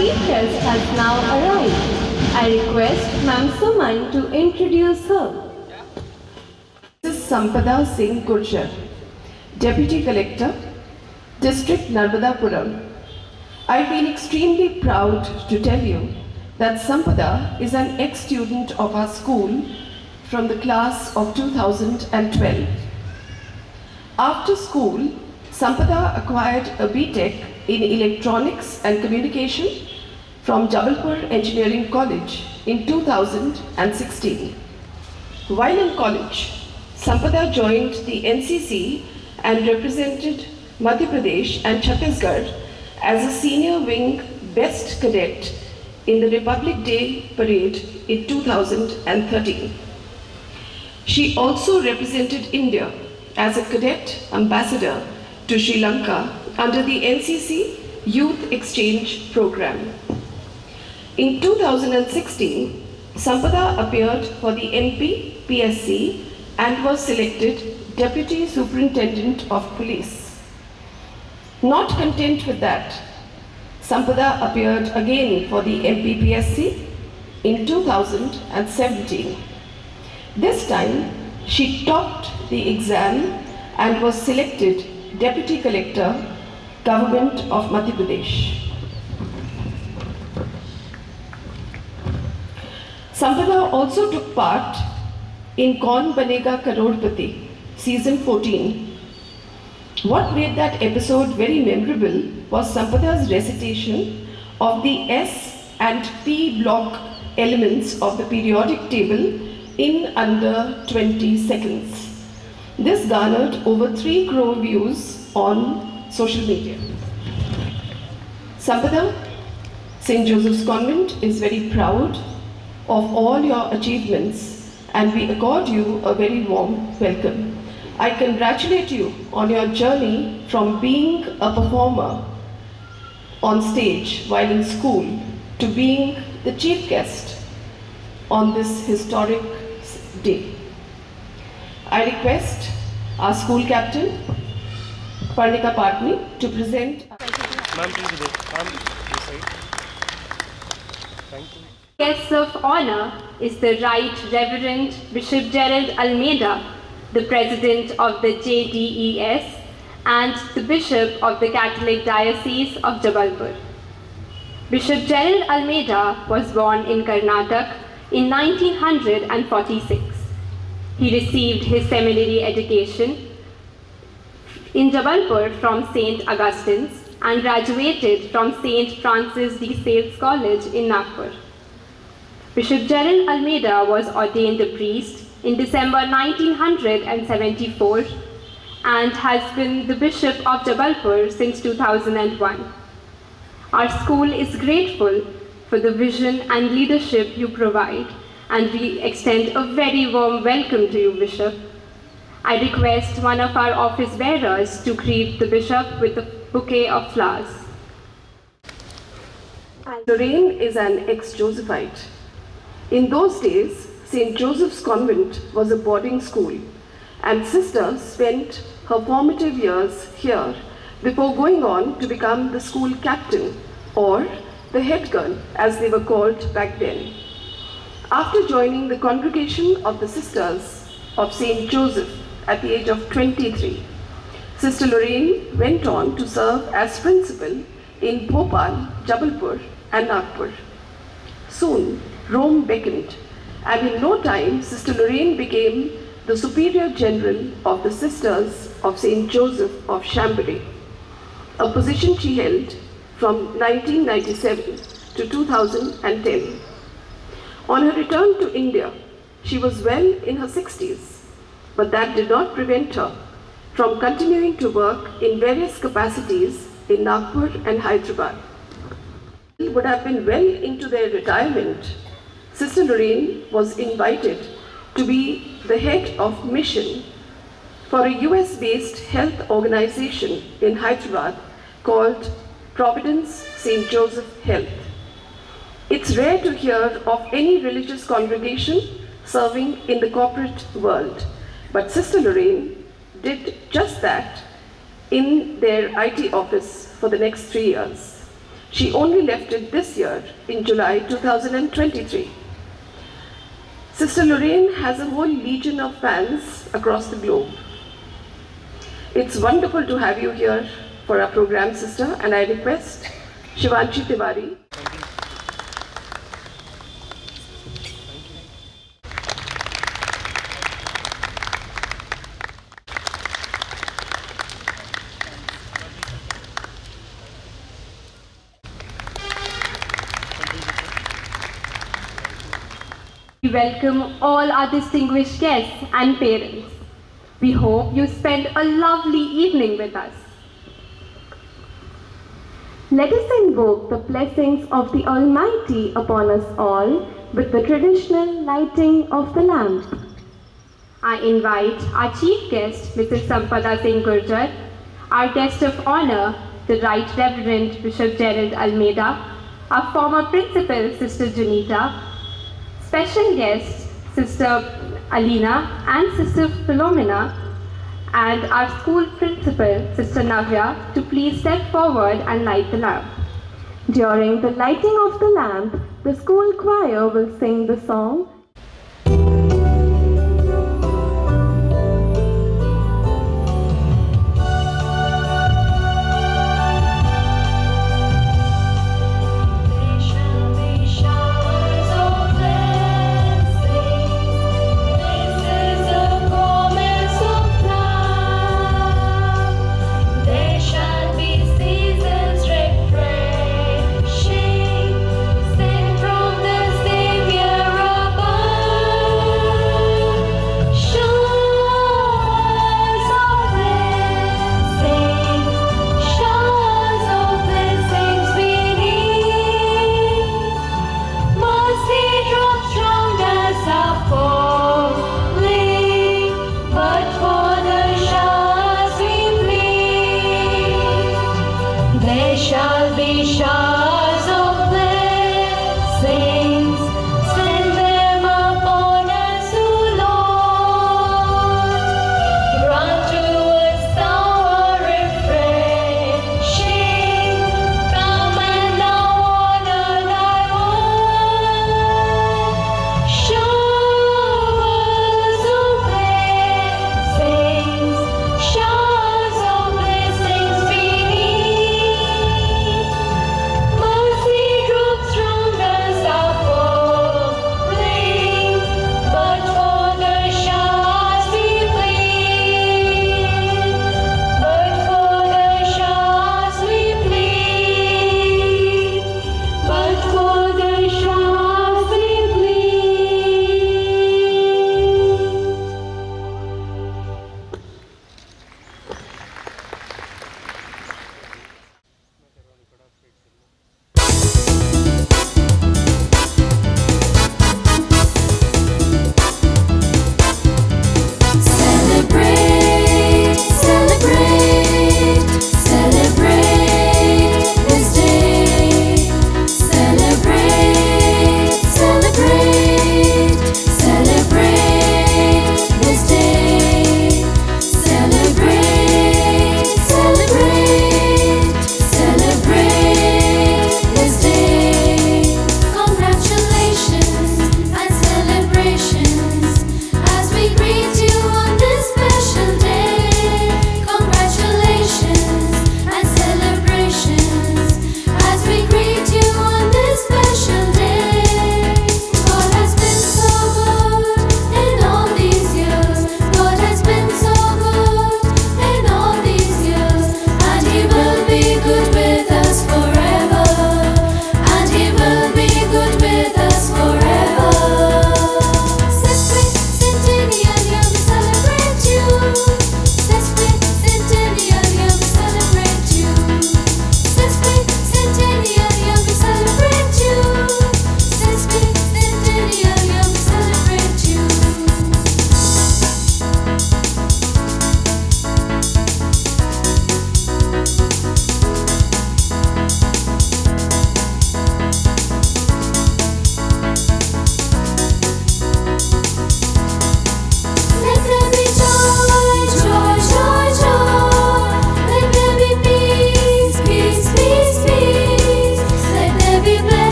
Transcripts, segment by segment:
chief guest has now arrived. I request Ma'am Suman to introduce her. This is Sampada Singh Gurjar, Deputy Collector, District Narmadapuram. I feel extremely proud to tell you that Sampada is an ex-student of our school from the class of 2012. After school, Sampada acquired a B.Tech in Electronics and Communication from Jabalpur Engineering College in 2016. While in college, Sampada joined the NCC and represented Madhya Pradesh and Chhattisgarh as a senior wing best cadet in the Republic Day parade in 2013. She also represented India as a cadet ambassador to Sri Lanka under the NCC Youth Exchange Program. In 2016, Sampada appeared for the MP PSC and was selected Deputy Superintendent of Police. Not content with that, Sampada appeared again for the MP PSC in 2017. This time, she topped the exam and was selected Deputy Collector, Government of Madhya Pradesh. Sampada also took part in Kaun Banega Karodpati, Season 14. What made that episode very memorable was Sampada's recitation of the S and P block elements of the periodic table in under 20 seconds. This garnered over 3 crore views on social media. Sampada, St. Joseph's Convent is very proud of all your achievements and we accord you a very warm welcome. I congratulate you on your journey from being a performer on stage while in school to being the chief guest on this historic day. I request our school captain, Parnika Patni, to present. Ma'am, please go. Ma'am, this side. Thank you. Guest of honor is the Right Reverend Bishop Gerald Almeida, the President of the JDES and the Bishop of the Catholic Diocese of Jabalpur. Bishop Gerald Almeida was born in Karnataka in 1946. He received his seminary education in Jabalpur from St. Augustine's and graduated from St. Francis de Sales College in Nagpur. Bishop Gerald Almeida was ordained a priest in December 1974 and has been the Bishop of Jabalpur since 2001. Our school is grateful for the vision and leadership you provide, and we extend a very warm welcome to you, Bishop. I request one of our office bearers to greet the Bishop with a bouquet of flowers. Lorraine is an ex-Josephite. In those days, St. Joseph's Convent was a boarding school, and Sister spent her formative years here before going on to become the school captain, or the head girl as they were called back then. After joining the congregation of the Sisters of St. Joseph at the age of 23, Sister Lorraine went on to serve as principal in Bhopal, Jabalpur and Nagpur. Soon, Rome beckoned, and in no time, Sister Lorraine became the Superior General of the Sisters of St. Joseph of Chambéry, a position she held from 1997 to 2010. On her return to India, she was well in her 60s, but that did not prevent her from continuing to work in various capacities in Nagpur and Hyderabad. Would have been well into their retirement, Sister Lorraine was invited to be the head of mission for a US-based health organization in Hyderabad called Providence St. Joseph Health. It's rare to hear of any religious congregation serving in the corporate world, but Sister Lorraine did just that in their IT office for the next 3 years. She only left it this year in July 2023. Sister Lorraine has a whole legion of fans across the globe. It's wonderful to have you here for our program, sister, and I request Shivanshi Tiwari. We welcome all our distinguished guests and parents. We hope you spend a lovely evening with us. Let us invoke the blessings of the Almighty upon us all with the traditional lighting of the lamp. I invite our chief guest, Mrs. Sampada Singh Gurjar, our guest of honor, the Right Reverend Bishop Gerald Almeida, our former principal, Sister Junita, special guests, Sister Alina and Sister Philomena, and our school principal, Sister Navya, to please step forward and light the lamp. During the lighting of the lamp, the school choir will sing the song, Sent from the Savior above.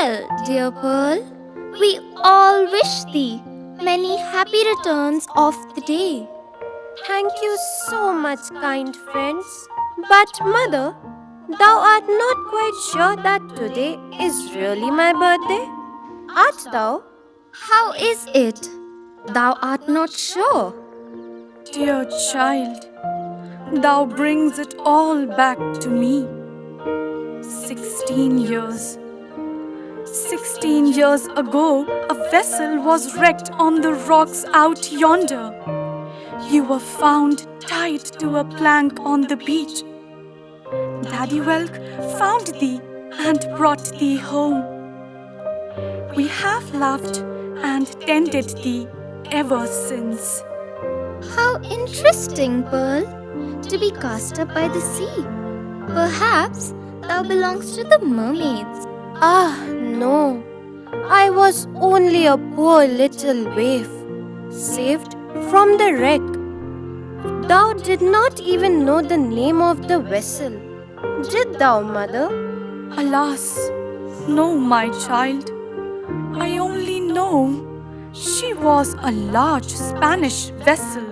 Well, dear Pearl, we all wish thee many happy returns of the day. Thank you so much, kind friends. But, Mother, thou art not quite sure that today is really my birthday? Art thou? How is it? Thou art not sure. Dear child, thou brings it all back to me. 16 years. 16 years ago, a vessel was wrecked on the rocks out yonder. You were found tied to a plank on the beach. Daddy Whelk found thee and brought thee home. We have loved and tended thee ever since. How interesting, Pearl, to be cast up by the sea. Perhaps thou belongst to the mermaids. Ah, no. I was only a poor little waif, saved from the wreck. Thou did not even know the name of the vessel. Did thou, Mother? Alas, no, my child. I only know she was a large Spanish vessel.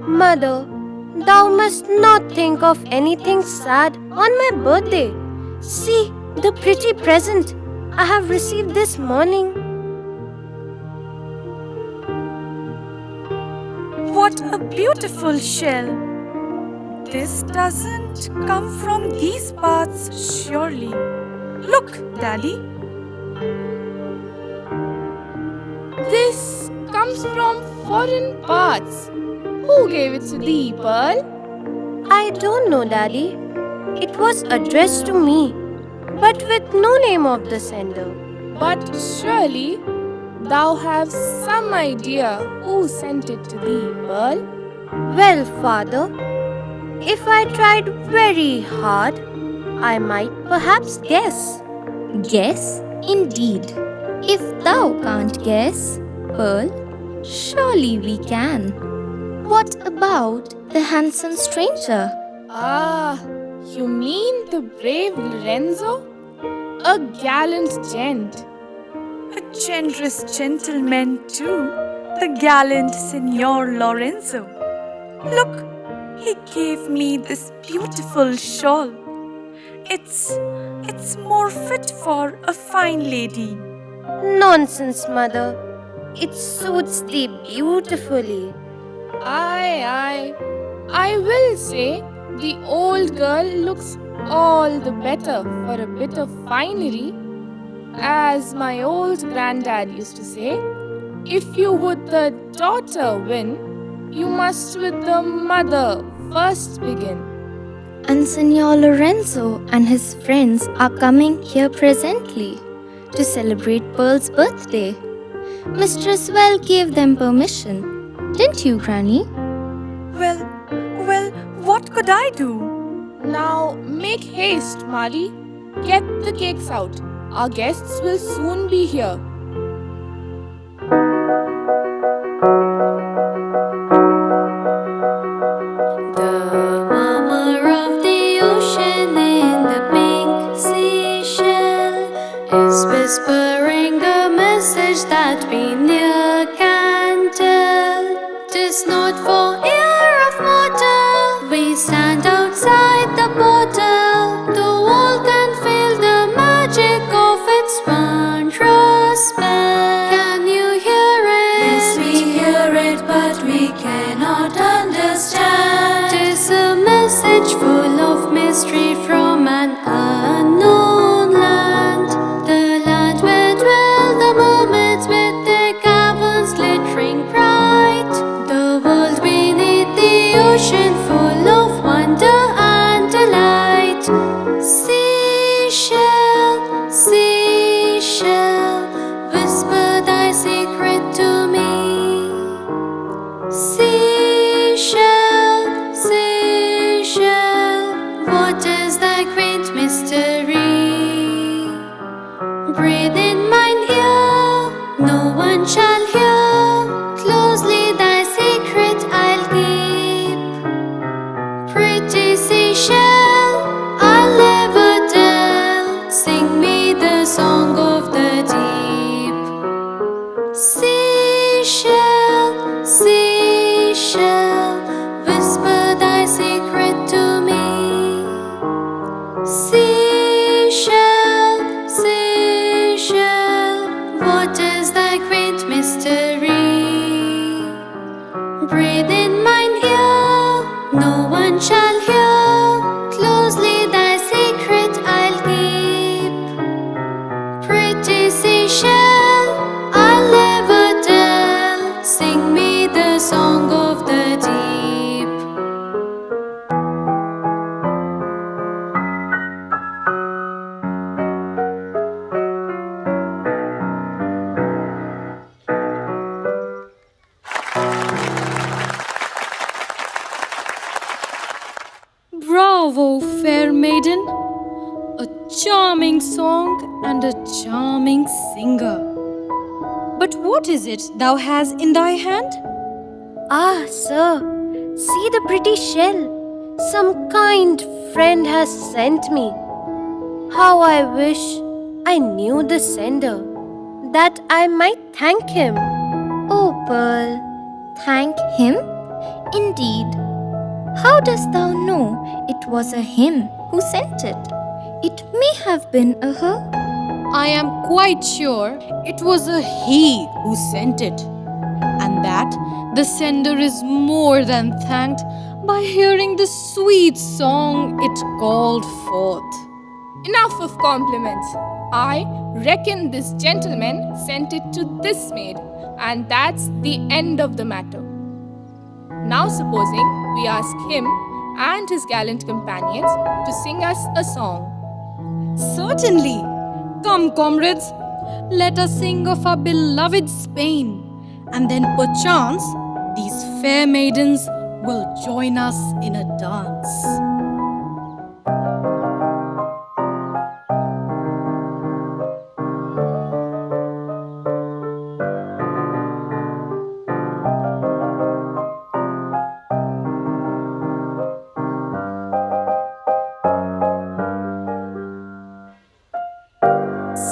Mother, thou must not think of anything sad on my birthday. See the pretty present I have received this morning. What a beautiful shell! This doesn't come from these parts, surely. Look, Daddy. This comes from foreign parts. Who gave it to thee, Pearl? I don't know, Daddy. It was addressed to me, but with no name of the sender. But surely thou have some idea who sent it to thee, Pearl? Well, Father, if I tried very hard, I might perhaps guess. Guess, indeed. If thou can't guess, Pearl, surely we can. What about the handsome stranger? Ah, you mean the brave Lorenzo? A gallant gent. A generous gentleman, too, the gallant Signor Lorenzo. Look, he gave me this beautiful shawl. It's more fit for a fine lady. Nonsense, Mother. It suits thee beautifully. Aye. I will say the old girl looks all the better for a bit of finery. As my old granddad used to say, if you would the daughter win, you must with the mother first begin. And Signor Lorenzo and his friends are coming here presently to celebrate Pearl's birthday. Mistress Well gave them permission, didn't you, Granny? Well, what could I do? Now make haste, Mali. Get the cakes out. Our guests will soon be here. The murmur of the ocean in the pink seashell is whispering a message that we near can tell. 'Tis not for ear of mortal. We stand outside the portal. The world can feel the magic of its wondrous spell. Can you hear it? Yes, we hear it, but we cannot understand. 'Tis a message full of mystery from an unknown land. The land where dwell the mermaids with their caverns glittering bright. The world beneath the ocean full of wonder and delight. Seashell, seashell, whisper thy secret to me. Seashell, seashell, what is thy quaint mystery? Breathe in mine ear, no one shall hear. Closely thy secret I'll keep. Pretty seashell, I'll never tell. Sing me the song of the seashell, I'll never tell. Sing me the song of the deep. Bravo, fair maiden! A charming song and a charming singer. But what is it thou has in thy hand? Ah, sir, see the pretty shell. Some kind friend has sent me. How I wish I knew the sender, that I might thank him. Oh, Pearl, thank him? Indeed. How dost thou know it was a him who sent it? It may have been a her. I am quite sure it was a he who sent it, and that the sender is more than thanked by hearing the sweet song it called forth. Enough of compliments. I reckon this gentleman sent it to this maid, and that's the end of the matter. Now, supposing we ask him and his gallant companions to sing us a song. Certainly. Come, comrades, let us sing of our beloved Spain, and then perchance these fair maidens will join us in a dance.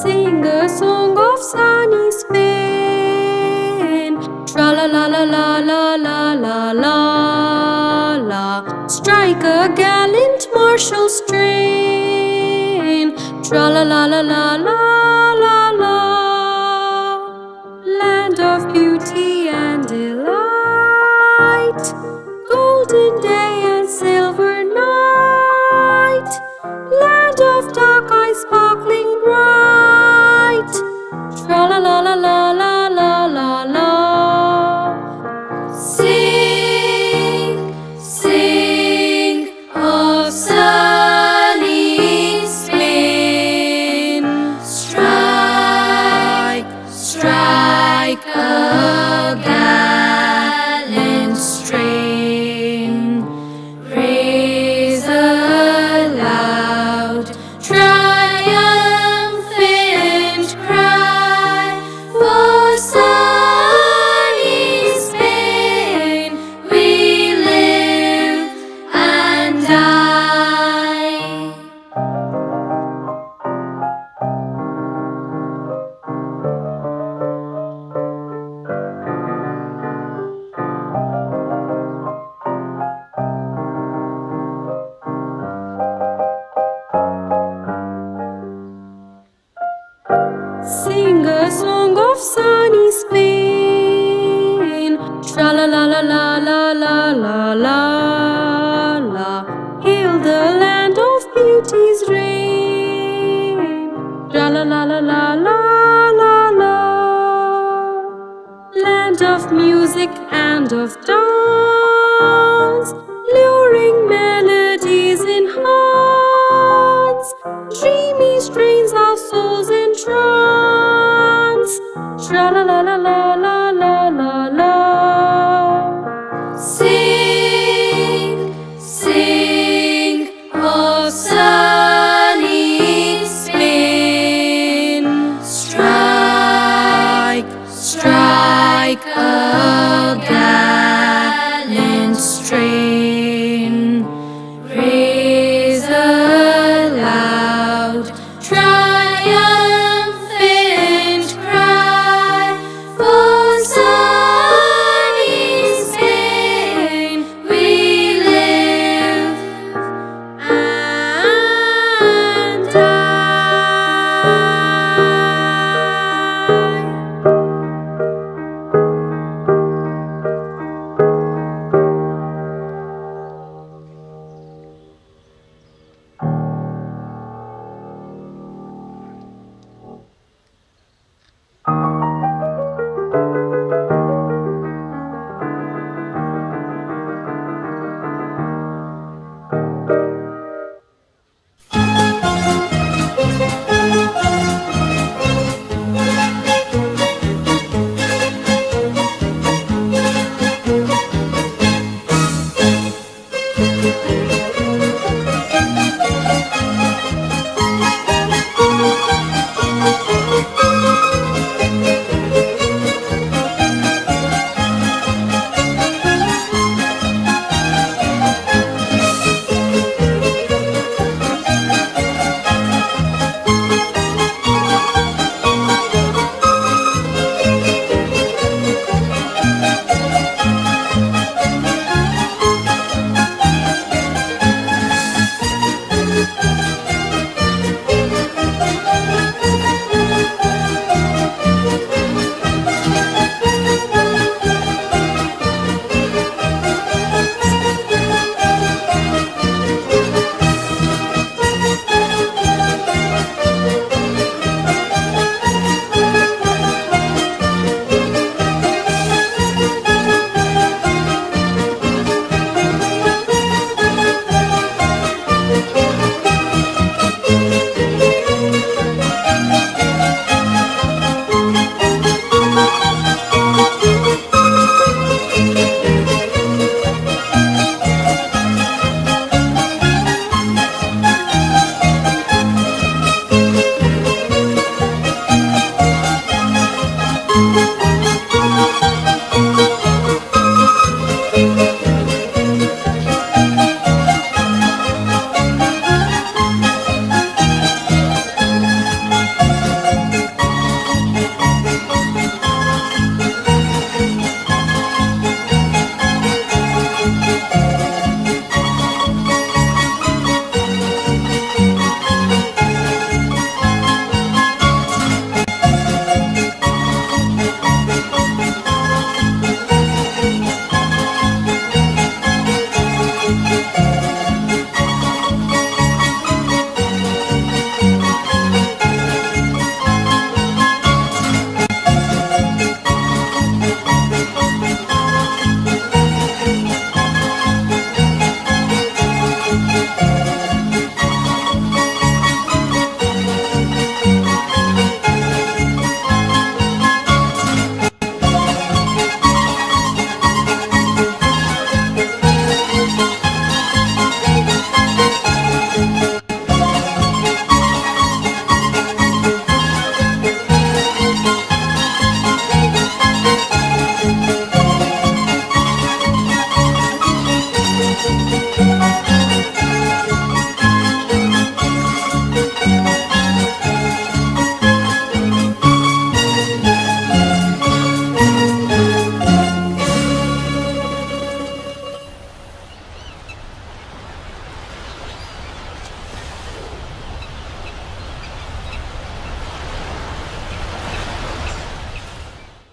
Sing a song of sunny Spain. Tra la la la la la la la la la. Strike a gallant martial strain. Tra la la la la la la la. Land of beauty and delight, golden day and silver night. Land of dark eyes sparkling bright. Tra la la la la la la la la. Sing, sing of sunny Spain. Strike, strike a gallant strain. Raise a loud, triumphant cry for sunny Spain. We live and die. Sing a song of sunny Spain. Tra la la la la la la la la la. Hail the land of beauty's reign. Tra la la la la la la la. Land of music and of dance, luring melodies in hearts. Dreamy strains our souls entrance. Tra la la la la la la la la. Sing, sing of sunny Spain. Strike, strike a gallant strain. Raise a loud, triumphant cry for sunny Spain. We live and die.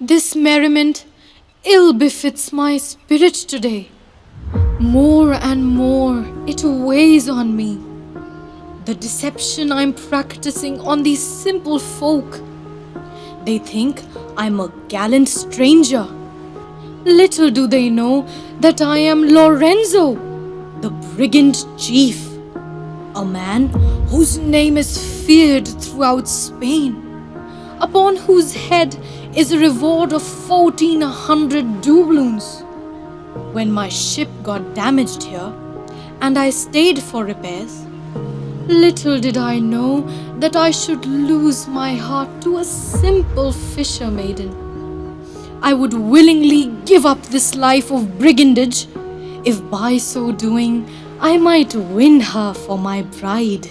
This merriment ill befits my spirit today. More and more it weighs on me. The deception I'm practicing on these simple folk. They think I'm a gallant stranger. Little do they know that I am Lorenzo, the brigand chief, a man whose name is feared throughout Spain, upon whose head is a reward of 1,400 doubloons. When my ship got damaged here and I stayed for repairs, little did I know that I should lose my heart to a simple fisher maiden. I would willingly give up this life of brigandage if by so doing I might win her for my bride.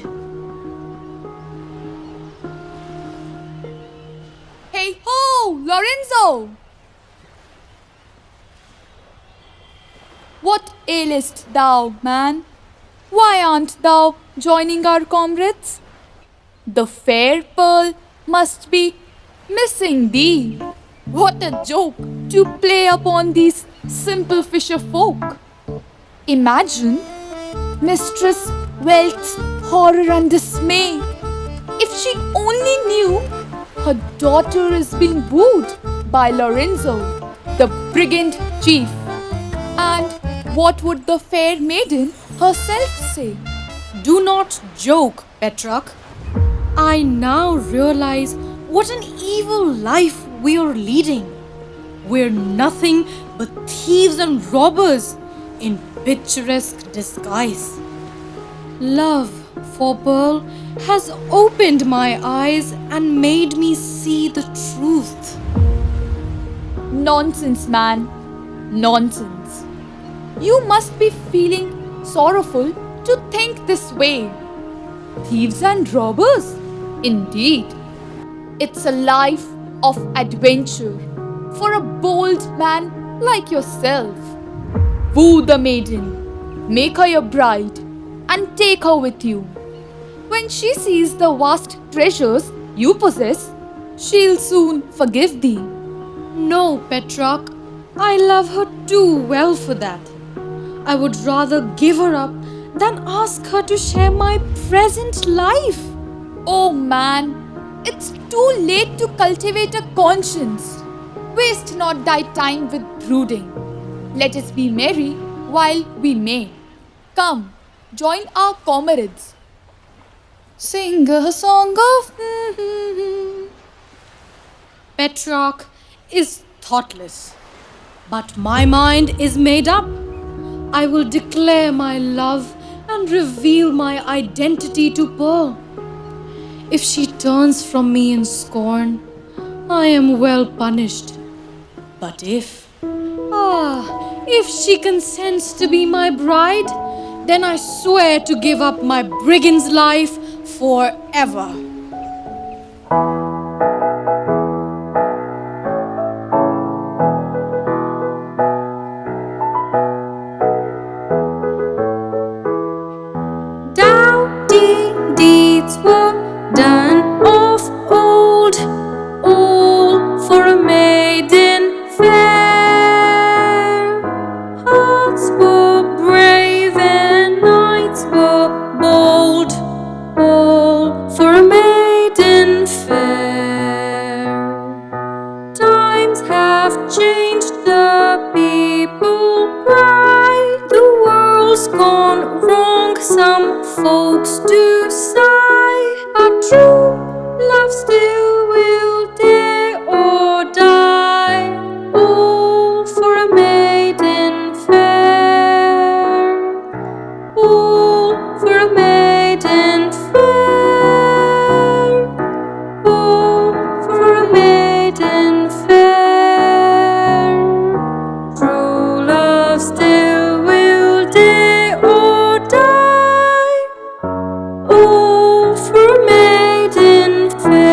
Hey ho, Lorenzo! What ailest thou, man? Why aren't thou joining our comrades? The fair pearl must be missing thee. What a joke to play upon these simple fisher folk. Imagine Mistress Wealth's horror and dismay if she only knew her daughter is being wooed by Lorenzo, the brigand chief. And what would the fair maiden herself say? Do not joke, Petrarch. I now realize what an evil life we are leading. We're nothing but thieves and robbers in picturesque disguise. Love for Pearl has opened my eyes and made me see the truth. Nonsense, man. Nonsense. You must be feeling sorrowful to think this way. Thieves and robbers? Indeed. It's a life of adventure for a bold man like yourself. Woo the maiden, make her your bride, and take her with you. When she sees the vast treasures you possess, she'll soon forgive thee. No, Petrarch, I love her too well for that. I would rather give her up than ask her to share my present life. Oh man, it's too late to cultivate a conscience. Waste not thy time with brooding. Let us be merry while we may. Come, join our comrades. Sing a song of Petrarch is thoughtless, but my mind is made up. I will declare my love and reveal my identity to Pearl. If she turns from me in scorn, I am well punished. But if she consents to be my bride, then I swear to give up my brigand's life forever. Doughty deeds were done of old, all for a maiden fair. Hearts were brave and knights were bold, all for a maiden fair. Times have changed, the people cry, the world's gone wrong, some folks do sigh, but true love still will dare or die, all for a maiden fair, all for a maiden fair, all for a maiden fair. True love still will dare or die, all for a maiden fair.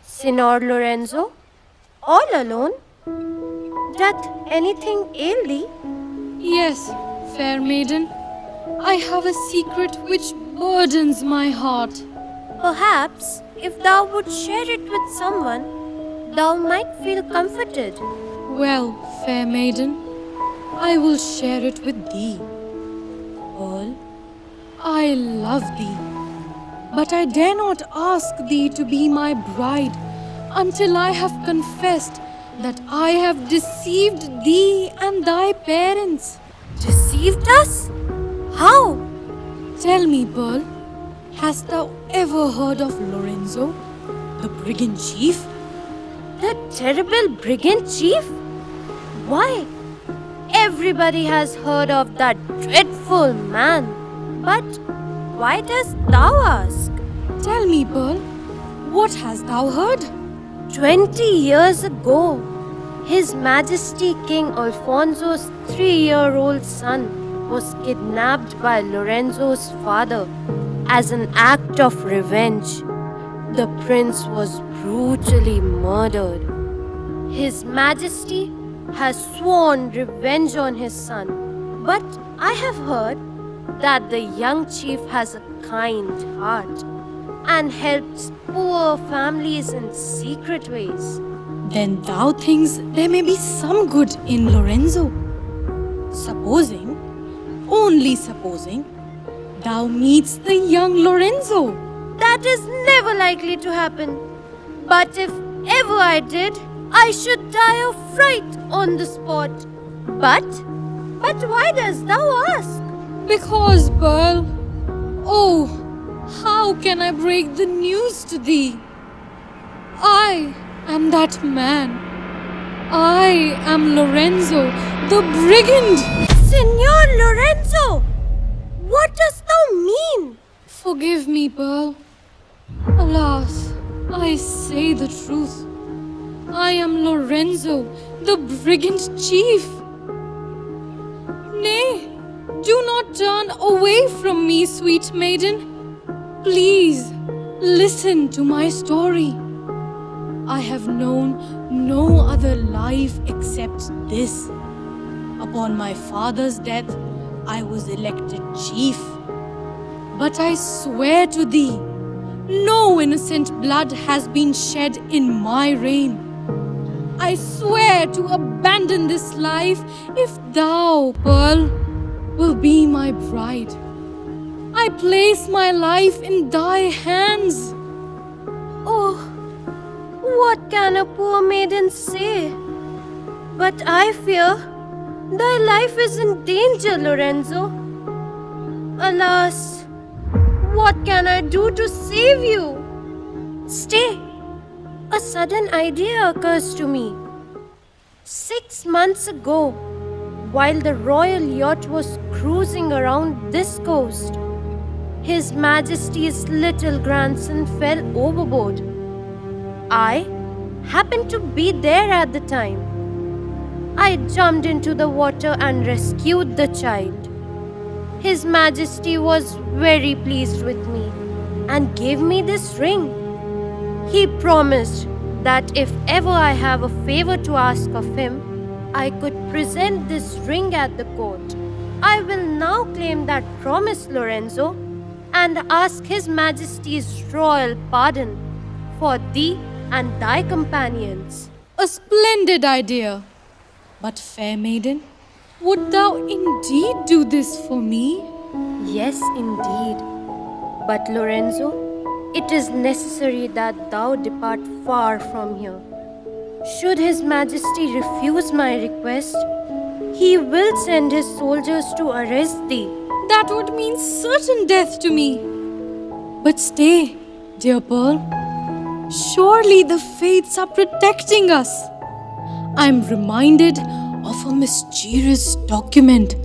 Signor Lorenzo, all alone? Doth anything ail thee? Yes, fair maiden, I have a secret which burdens my heart. Perhaps, if thou would share it with someone, thou might feel comforted. Well, fair maiden, I will share it with thee. Pearl, I love thee, but I dare not ask thee to be my bride until I have confessed that I have deceived thee and thy parents. Deceived us? How? Tell me, Pearl, hast thou ever heard of Lorenzo, the brigand chief? The terrible brigand chief? Why? Everybody has heard of that dreadful man. But why dost thou ask? Tell me, Pearl, what hast thou heard? 20 years ago, His Majesty King Alfonso's 3-year-old son was kidnapped by Lorenzo's father as an act of revenge. The prince was brutally murdered. His Majesty has sworn revenge on his son, but I have heard that the young chief has a kind heart and helps poor families in secret ways. Then thou thinks there may be some good in Lorenzo. Supposing, only supposing, thou meets the young Lorenzo. That is never likely to happen. But if ever I did, I should die of fright on the spot. But why dost thou ask? Because, Pearl, oh, how can I break the news to thee? I am that man. I am Lorenzo, the brigand. Signor Lorenzo, what dost thou mean? Forgive me, Pearl. Alas, I say the truth. I am Lorenzo, the brigand chief. Nay, do not turn away from me, sweet maiden. Please, listen to my story. I have known no other life except this. Upon my father's death, I was elected chief. But I swear to thee, no innocent blood has been shed in my reign. I swear to abandon this life if thou, Pearl, will be my bride. I place my life in thy hands. Oh, what can a poor maiden say? But I fear thy life is in danger, Lorenzo. Alas, what can I do to save you? Stay. A sudden idea occurs to me. 6 months ago, while the royal yacht was cruising around this coast, His Majesty's little grandson fell overboard. I happened to be there at the time. I jumped into the water and rescued the child. His Majesty was very pleased with me and gave me this ring. He promised that if ever I have a favor to ask of him, I could present this ring at the court. I will now claim that promise, Lorenzo, and ask His Majesty's royal pardon for thee and thy companions. A splendid idea. But, fair maiden, would thou indeed do this for me? Yes, indeed. But, Lorenzo, it is necessary that thou depart far from here. Should His Majesty refuse my request, he will send his soldiers to arrest thee. That would mean certain death to me. But stay, dear Pearl. Surely the fates are protecting us. I'm reminded of a mysterious document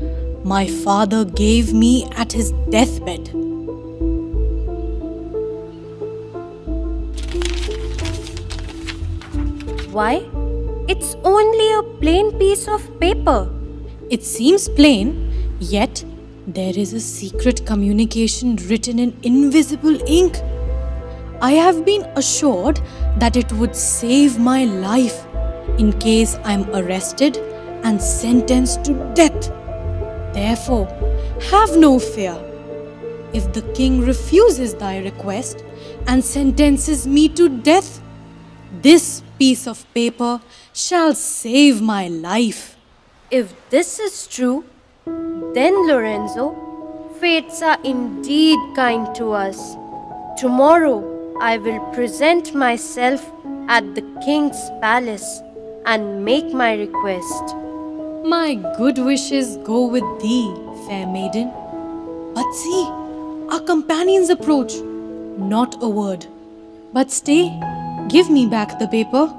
my father gave me at his deathbed. Why? It's only a plain piece of paper. It seems plain, yet there is a secret communication written in invisible ink. I have been assured that it would save my life in case I'm arrested and sentenced to death. Therefore, have no fear. If the king refuses thy request and sentences me to death, this piece of paper shall save my life. If this is true, then Lorenzo, fates are indeed kind to us. Tomorrow I will present myself at the king's palace and make my request. My good wishes go with thee, fair maiden. But see, our companions approach. Not a word. But stay, give me back the paper.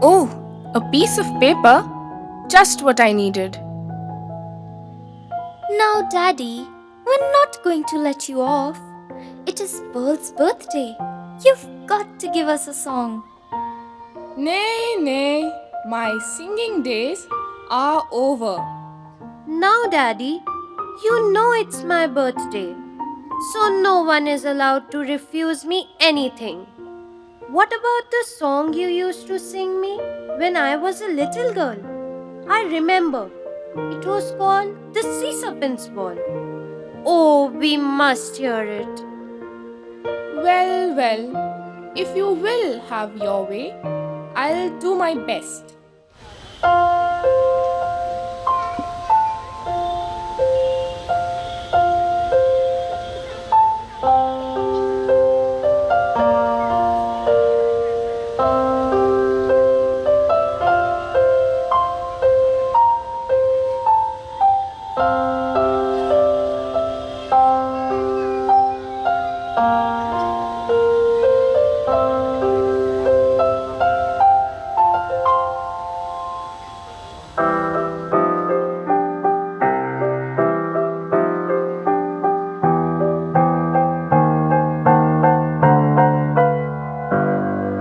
Oh, a piece of paper? Just what I needed. Now, Daddy, we're not going to let you off. It is Pearl's birthday. You've got to give us a song. Nay, nay, my singing days are over. Now, Daddy, you know it's my birthday, so no one is allowed to refuse me anything. What about the song you used to sing me when I was a little girl? I remember. It was called the Sea Serpent's Ball. Oh, we must hear it. Well, well, if you will have your way, I'll do my best.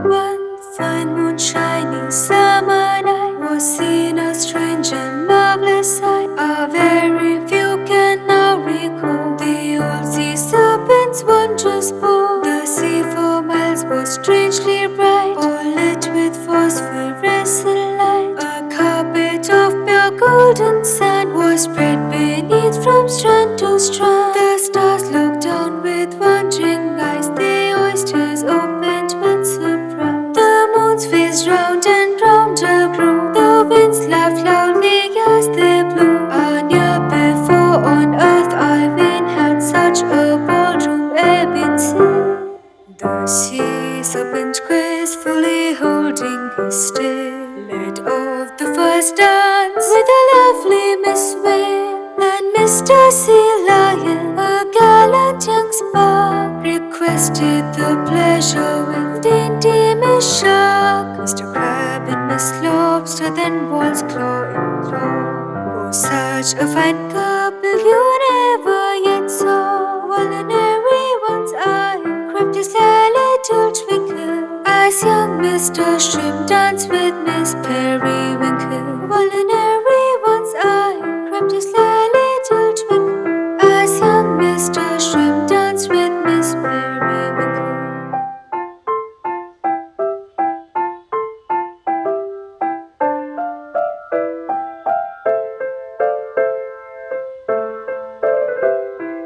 One fine moon-shining summer night was seen a strange and marvelous sight. A very few can now recall the old sea serpent's wondrous ball. The sea for miles was strangely bright, all lit with phosphorescent light. A carpet of pure golden sand was spread beneath from strand to strand. The stars looked down with wondering eyes, the oysters opened with surprise. The moon's face round and rounder grew, the winds laughed loudly as they blew. Never before on earth I've had such a ballroom e'er been seen. The sea serpent gracefully holding his tail led off the first dance with a lovely Miss Whale. And Mr. Sea Lion, a gallant young spark, requested the pleasure with dainty Miss Shark. Mr. Crab and Miss Lobster then waltzed claw in claw. Oh, such a fine couple you never yet saw. While in everyone's eye crept a sly little twinkle, as young Mr. Shrimp danced with Miss Periwinkle. While in everyone's eye crept a sly little twinkle, as young Mr. Shrimp danced with Miss Periwinkle.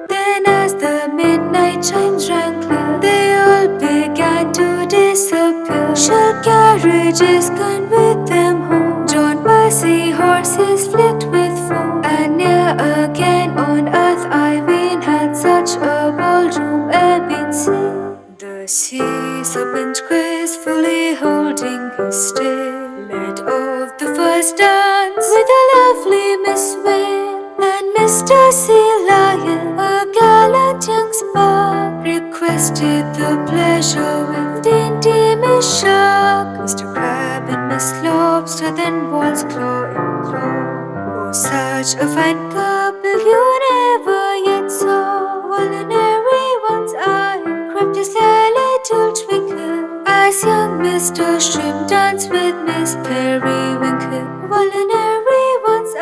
Then as the midnight chimes rang clear, they all began to disappear. Shell carriages gone with them home, drawn by sea horses flecked with foam. And ne'er again on earth I've had such a ballroom e'er been seen. The sea serpent gracefully holding his tail led off the first dance with a lovely Miss Whale. And Mr. Sea Lion, a gallant young spark, requested the pleasure with dainty Miss Shark. Mr. Crab and Miss Lobster then waltzed claw in claw. Oh, such a fine couple you never yet saw. While in everyone's eye crept a sly little twinkle, as young Mr. Shrimp danced with Miss Periwinkle. While in everyone's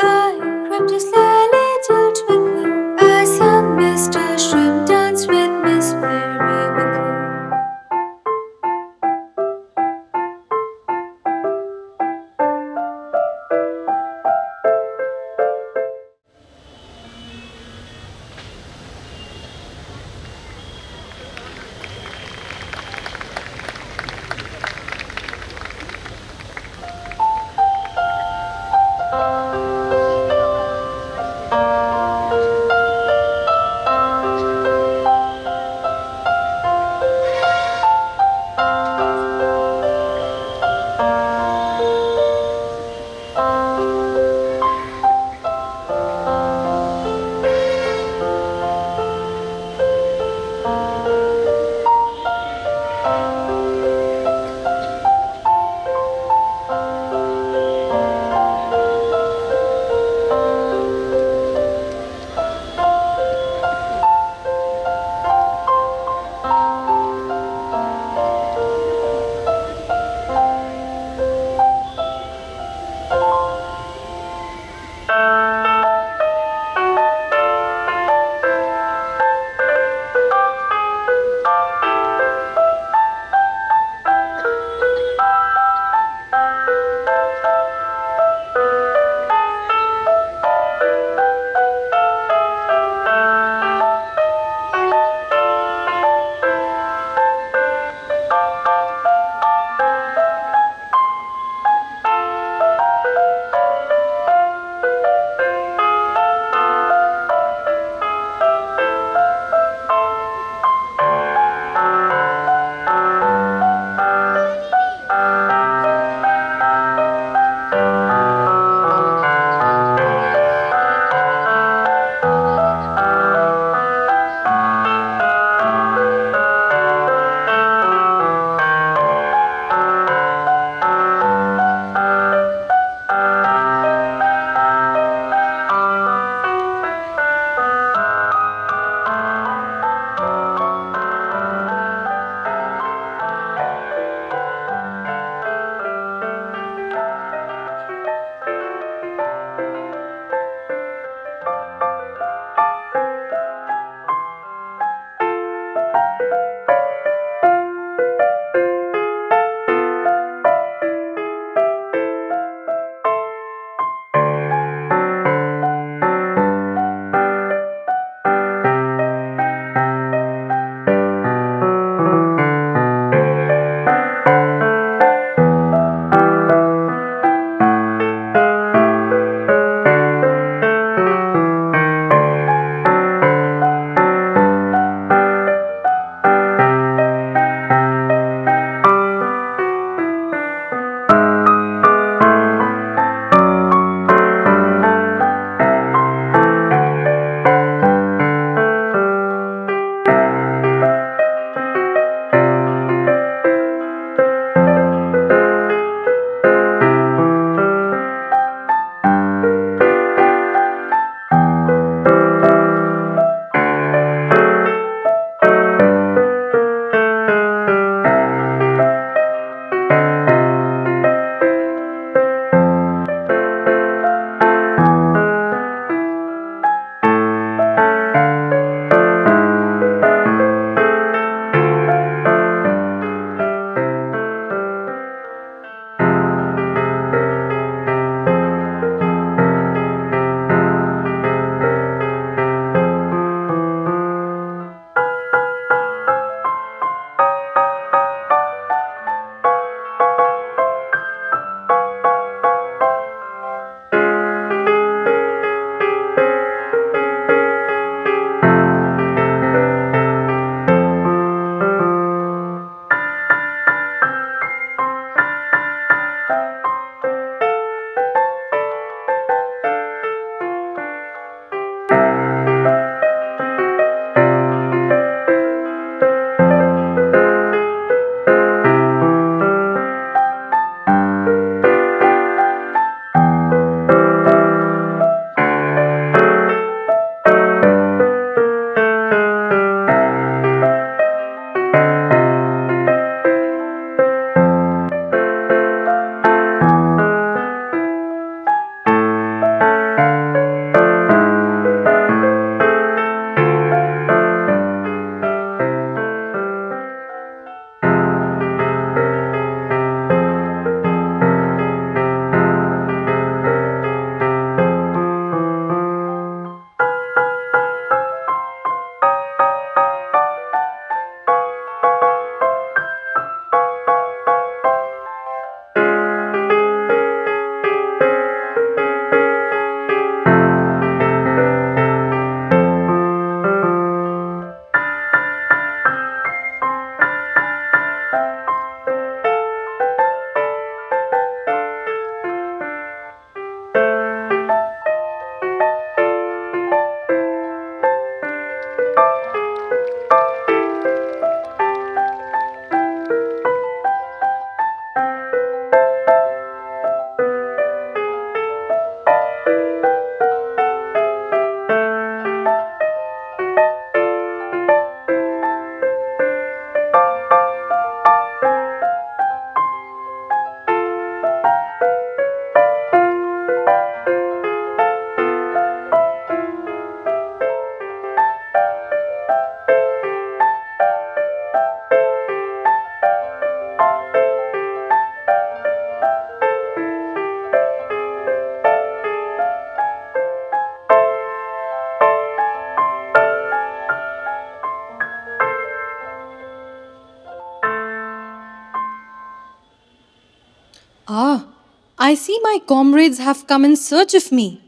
I see my comrades have come in search of me.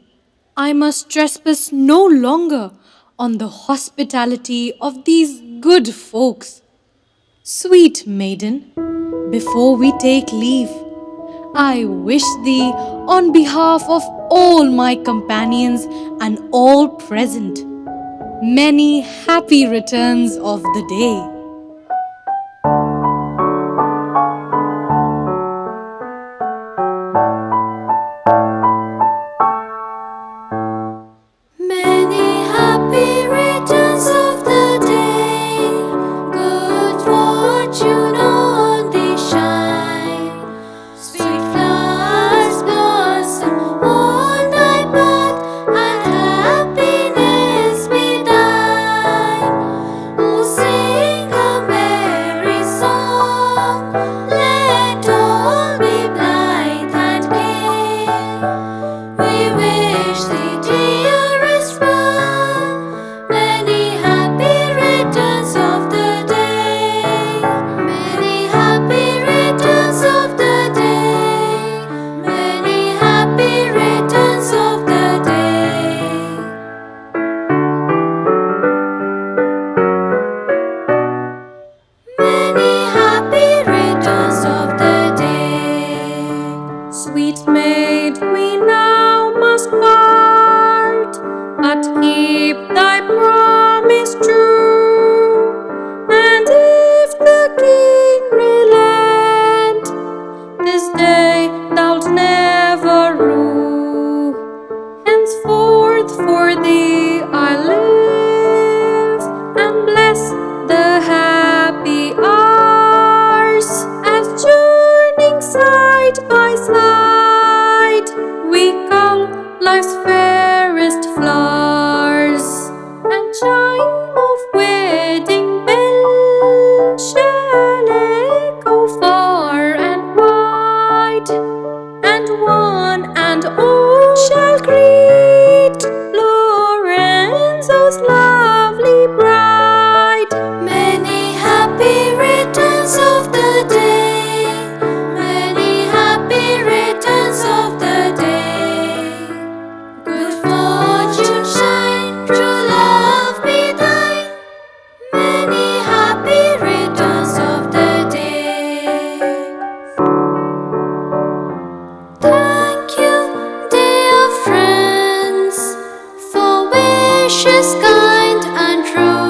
I must trespass no longer on the hospitality of these good folks. Sweet maiden, before we take leave, I wish thee, on behalf of all my companions and all present, many happy returns of the day. Many happy returns of the day. Good fortune on thee shine. Sweet flowers blossom on thy path, and happiness be thine. Oh, sing a merry song. Let all be blithe and gay. We wish thee, dearest one, many happy returns of the day. Many happy returns of the day. Many happy returns of the day. Many happy returns of the day. Sweet maid, we now must part, but keep thy promise true. And if the king relent, this day thou'lt never rue. Henceforth for thee I live, and bless the happy hours, as journeying side by side, we cull life's fairest flowers, and chime of wedding bell shall echo far and wide, and one and all shall greet Lorenzo's lovely bride. Many happy returns of the day. Many happy returns of the day. Good fortune shine, true love be thine. Many happy returns of the day. Thank you, dear friends, for wishes kind and true.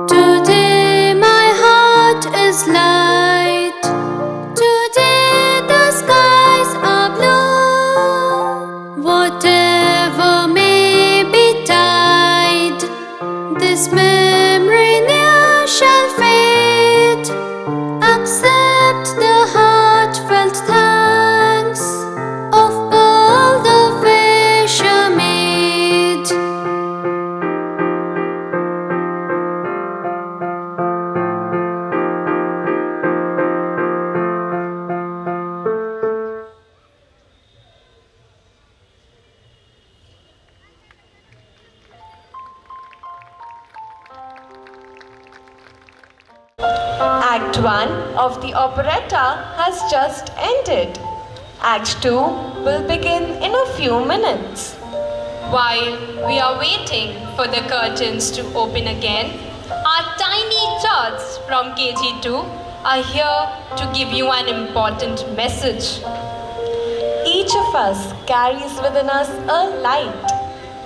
Today my heart is light. Today the skies are blue. Whatever may betide, this memory ne'er shall fade. Accept the heartfelt thanks of Pearl the Fisher Maid. Act 1 of the operetta has just ended. Act 2 will begin in a few minutes. While we are waiting for the curtains to open again, our tiny tots from KG2 are here to give you an important message. Each of us carries within us a light.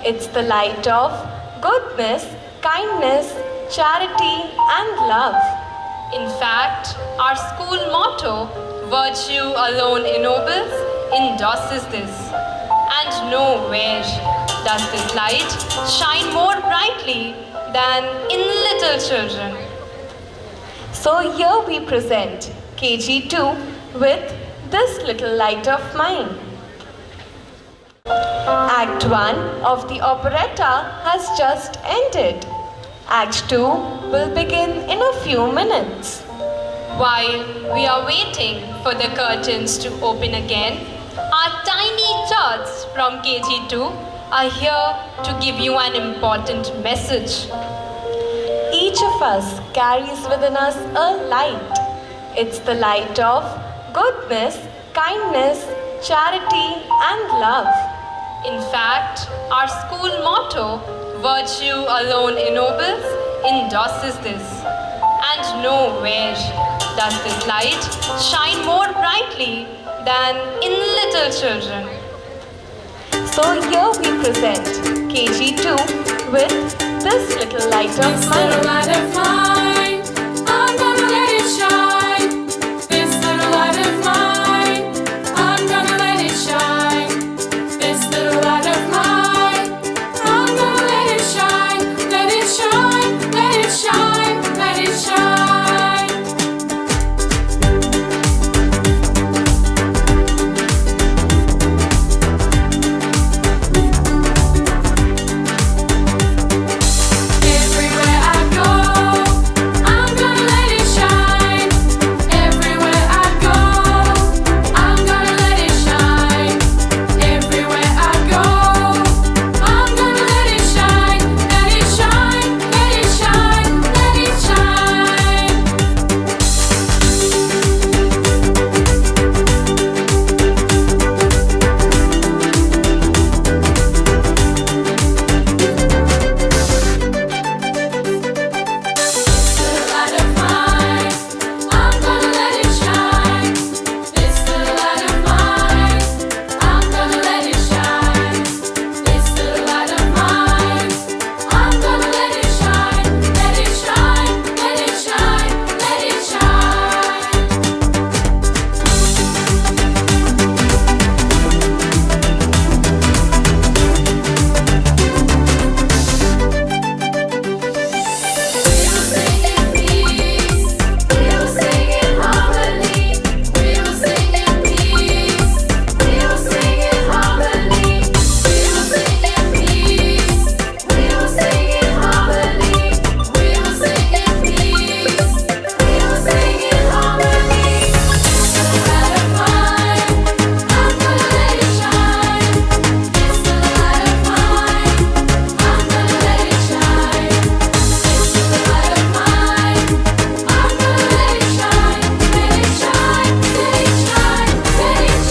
It's the light of goodness, kindness, charity, and love. In fact, our school motto, Virtue alone ennobles, endorses this. And nowhere does this light shine more brightly than in little children. So here we present KG2 with this little light of mine. Act 1 of the operetta has just ended. Act 2 will begin in a few minutes. While we are waiting for the curtains to open again, our tiny tots from KG2 are here to give you an important message. Each of us carries within us a light. It's the light of goodness, kindness, charity, and love. In fact, our school motto, Virtue alone ennobles, endorses this. And nowhere does this light shine more brightly than in little children. So here we present KG2 with This Little Light of Mine. I'm gonna let it shine. This little light of mine, I'm gonna let it shine. This little light of mine, I'm gonna let it shine. Let it shine, let it shine, let it shine. Everywhere I go, I'm gonna let it shine. Everywhere I go, I'm gonna let it shine. Everywhere I go, I'm gonna let it shine. Let it shine, let it shine, let it shine. This little light of mine, I'm gonna let it shine. This little light of mine, I'm gonna let it shine. This little light of mine, I'm gonna let it shine. Let it shine, let it shine, let it shine. We will sing in peace. We will sing in harmony. We will sing in peace. We will sing in harmony. We will sing in peace. We will sing in harmony. We will sing in peace. We will sing in harmony. This little light of mine, I'm gonna let it shine. This little light of mine, I'm gonna let it shine. This little light of mine, I'm gonna let it shine. Let it shine, let it shine, let it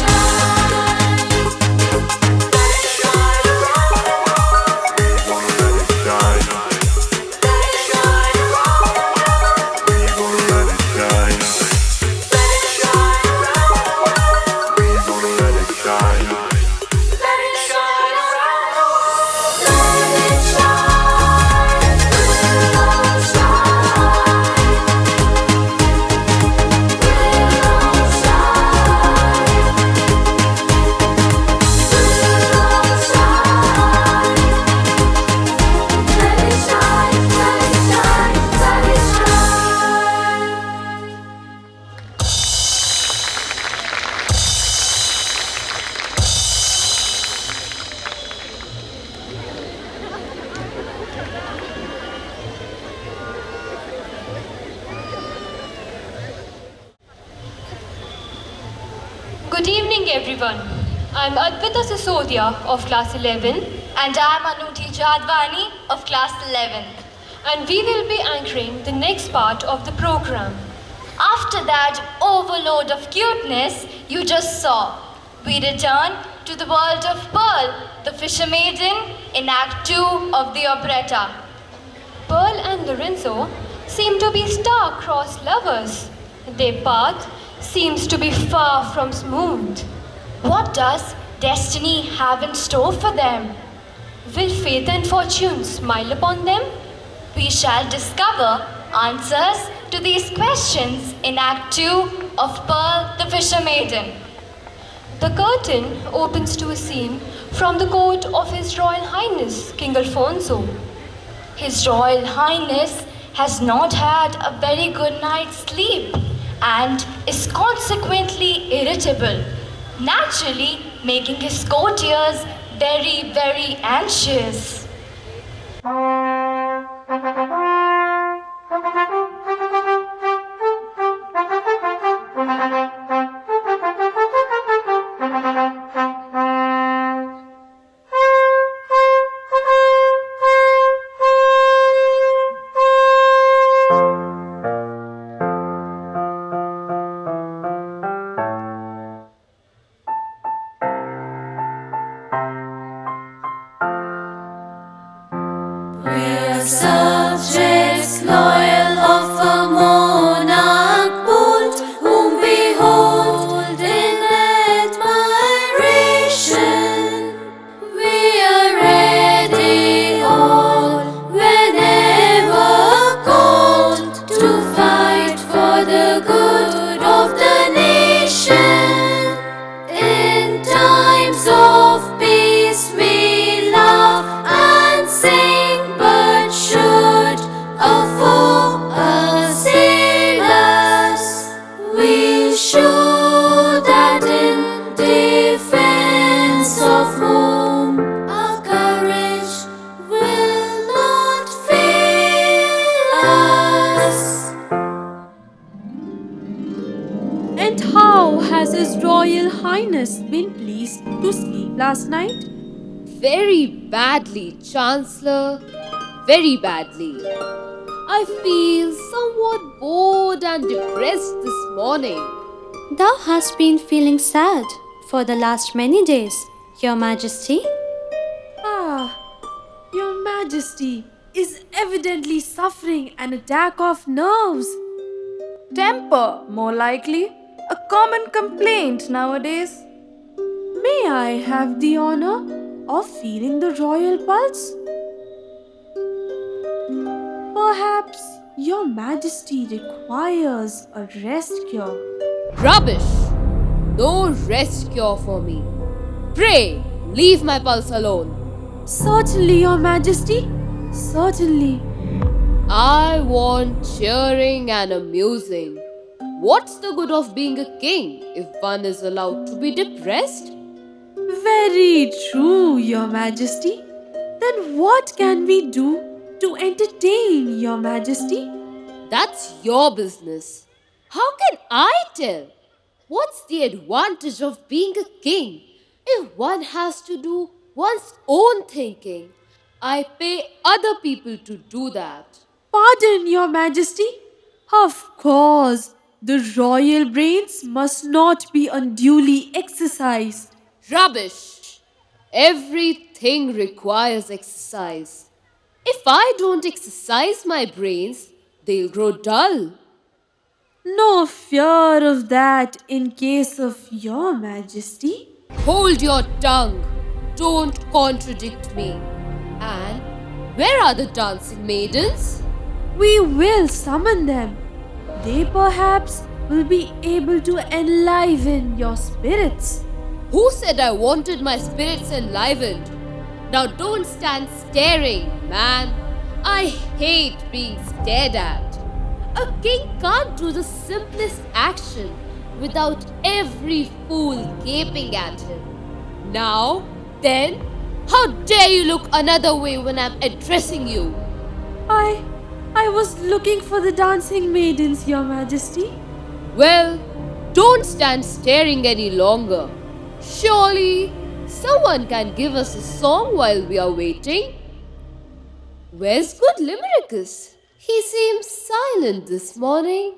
Good evening, everyone. I'm Advita Sisodia of class 11, And I'm Anuti Jadvani of class 11. and we will be anchoring the next part of the program. After that overload of cuteness you just saw, we return to the world of Pearl, the fisher maiden, in Act 2 of the operetta. Pearl and Lorenzo seem to be star-crossed lovers. Their path seems to be far from smooth. What does destiny have in store for them? Will fate and fortune smile upon them? We shall discover answers to these questions in Act 2 of Pearl the Fisher Maiden. The curtain opens to a scene from the court of His Royal Highness King Alfonso. His Royal Highness has not had a very good night's sleep and is consequently irritable, naturally making his courtiers very, very anxious. Highness been pleased to sleep last night? Very badly, Chancellor. Very badly. I feel somewhat bored and depressed this morning. Thou hast been feeling sad for the last many days, Your Majesty. Ah, Your Majesty is evidently suffering an attack of nerves. Temper, more likely. A common complaint nowadays. May I have the honor of feeling the royal pulse? Perhaps Your Majesty requires a rest cure. Rubbish! No rest cure for me. Pray, leave my pulse alone. Certainly, Your Majesty. Certainly. I want cheering and amusing. What's the good of being a king if one is allowed to be depressed? Very true, Your Majesty. Then what can we do to entertain Your Majesty? That's your business. How can I tell? What's the advantage of being a king if one has to do one's own thinking? I pay other people to do that. Pardon, Your Majesty. Of course, the royal brains must not be unduly exercised. Rubbish! Everything requires exercise. If I don't exercise my brains, they'll grow dull. No fear of that in case of Your Majesty. Hold your tongue. Don't contradict me. And where are the dancing maidens? We will summon them. They perhaps will be able to enliven your spirits. Who said I wanted my spirits enlivened? Now don't stand staring, man. I hate being stared at. A king can't do the simplest action without every fool gaping at him. Now, then, how dare you look another way when I'm addressing you? I was looking for the dancing maidens, Your Majesty. Well, don't stand staring any longer. Surely, someone can give us a song while we are waiting. Where's good Limerickis? He seems silent this morning.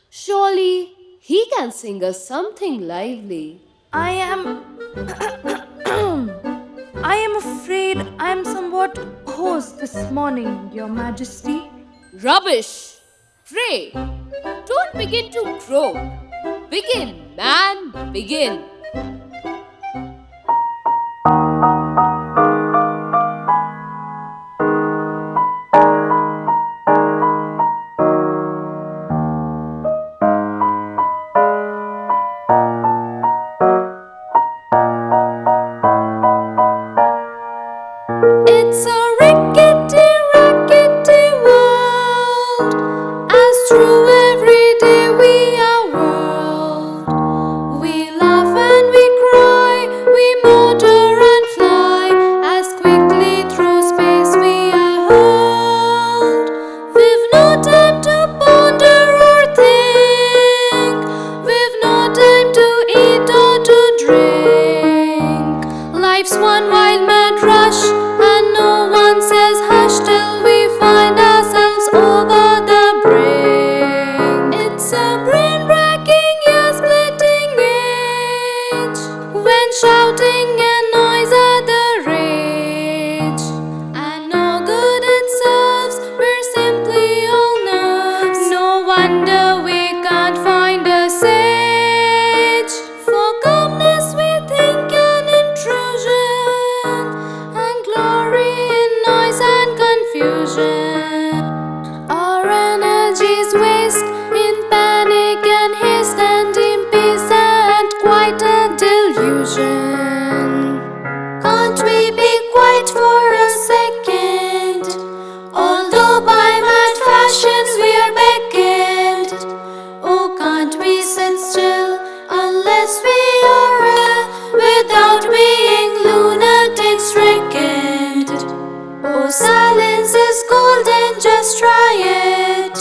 Surely, he can sing us something lively. I am afraid I am somewhat hoarse this morning, Your Majesty. Rubbish! Pray, don't begin to croak. Begin, man, begin. It's a rickety, rackety world, as through every day we are whirled. We laugh and we cry, we motor and fly, as quickly through space we are hurled. We've no time to ponder or think, we've no time to eat or to drink. Life's one wild mad rush, and no one says hush till we find ourselves over the brink. It's a brain-racking, ear-splitting age, when shouting and noise are the rage, and no good it serves, we're simply all nerves. No wonder we can't find a sage. For calmness we think an intrusion, and glory in noise and confusion. Our energies waste in panic and haste and impatience and quite a delusion. Can't we be quiet for a second? Although by mad fashions we are beckoned. Oh, can't we sit still unless we are ill, without being lunatic stricken? Oh, silence is golden, just try it.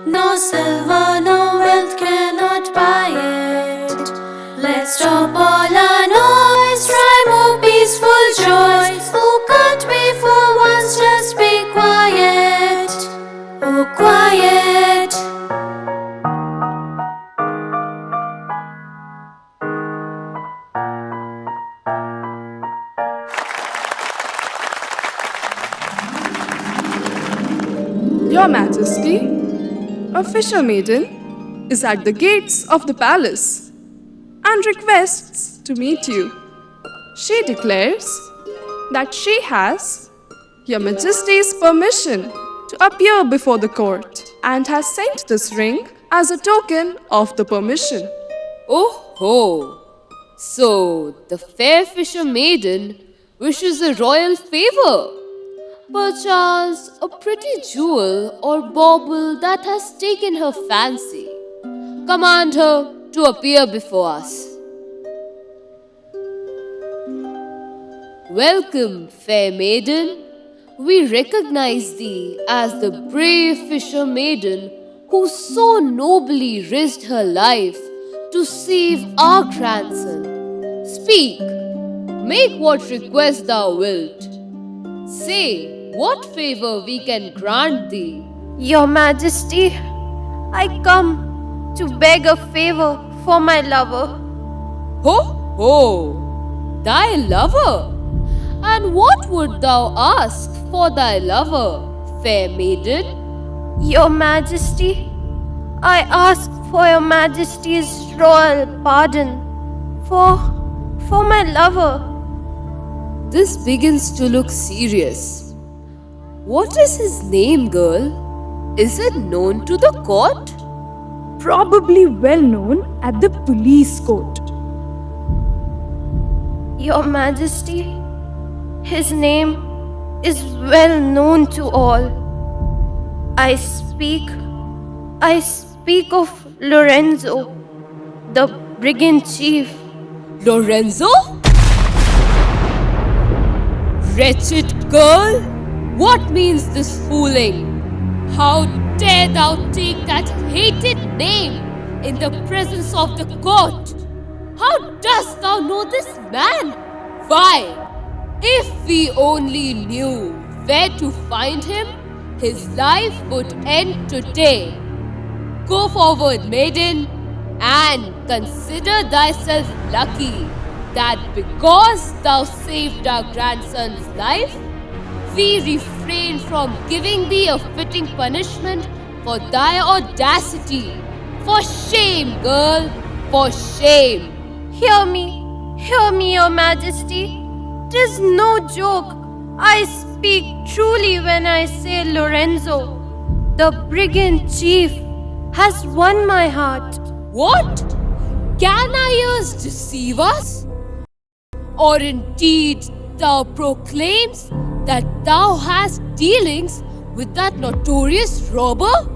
No silver, no wealth cannot buy it. Let's stop all Your Majesty, a fisher maiden is at the gates of the palace and requests to meet you. She declares that she has Your Majesty's permission to appear before the court and has sent this ring as a token of the permission. Oh ho! So the fair fisher maiden wishes a royal favor. Perchance a pretty jewel or bauble that has taken her fancy. Command her to appear before us. Welcome, fair maiden. We recognize thee as the brave fisher maiden who so nobly risked her life to save our grandson. Speak, make what request thou wilt. Say what favor we can grant thee. Your Majesty, I come to beg a favor for my lover. Ho ho! Thy lover? And what would thou ask for thy lover, fair maiden? Your Majesty, I ask for Your Majesty's royal pardon for my lover. This begins to look serious. What is his name, girl? Is it known to the court? Probably well known at the police court. Your Majesty, his name is well known to all. I speak of Lorenzo, the brigand chief. Lorenzo? Wretched girl, what means this fooling? How dare thou take that hated name in the presence of the court? How dost thou know this man? Why, if we only knew where to find him, his life would end today. Go forward, maiden, and consider thyself lucky that because thou saved our grandson's life, we refrain from giving thee a fitting punishment for thy audacity. For shame, girl, for shame. Hear me, Your Majesty. 'Tis no joke. I speak truly when I say Lorenzo, the brigand chief, has won my heart. What? Can our ears deceive us? Or indeed thou proclaims that thou hast dealings with that notorious robber?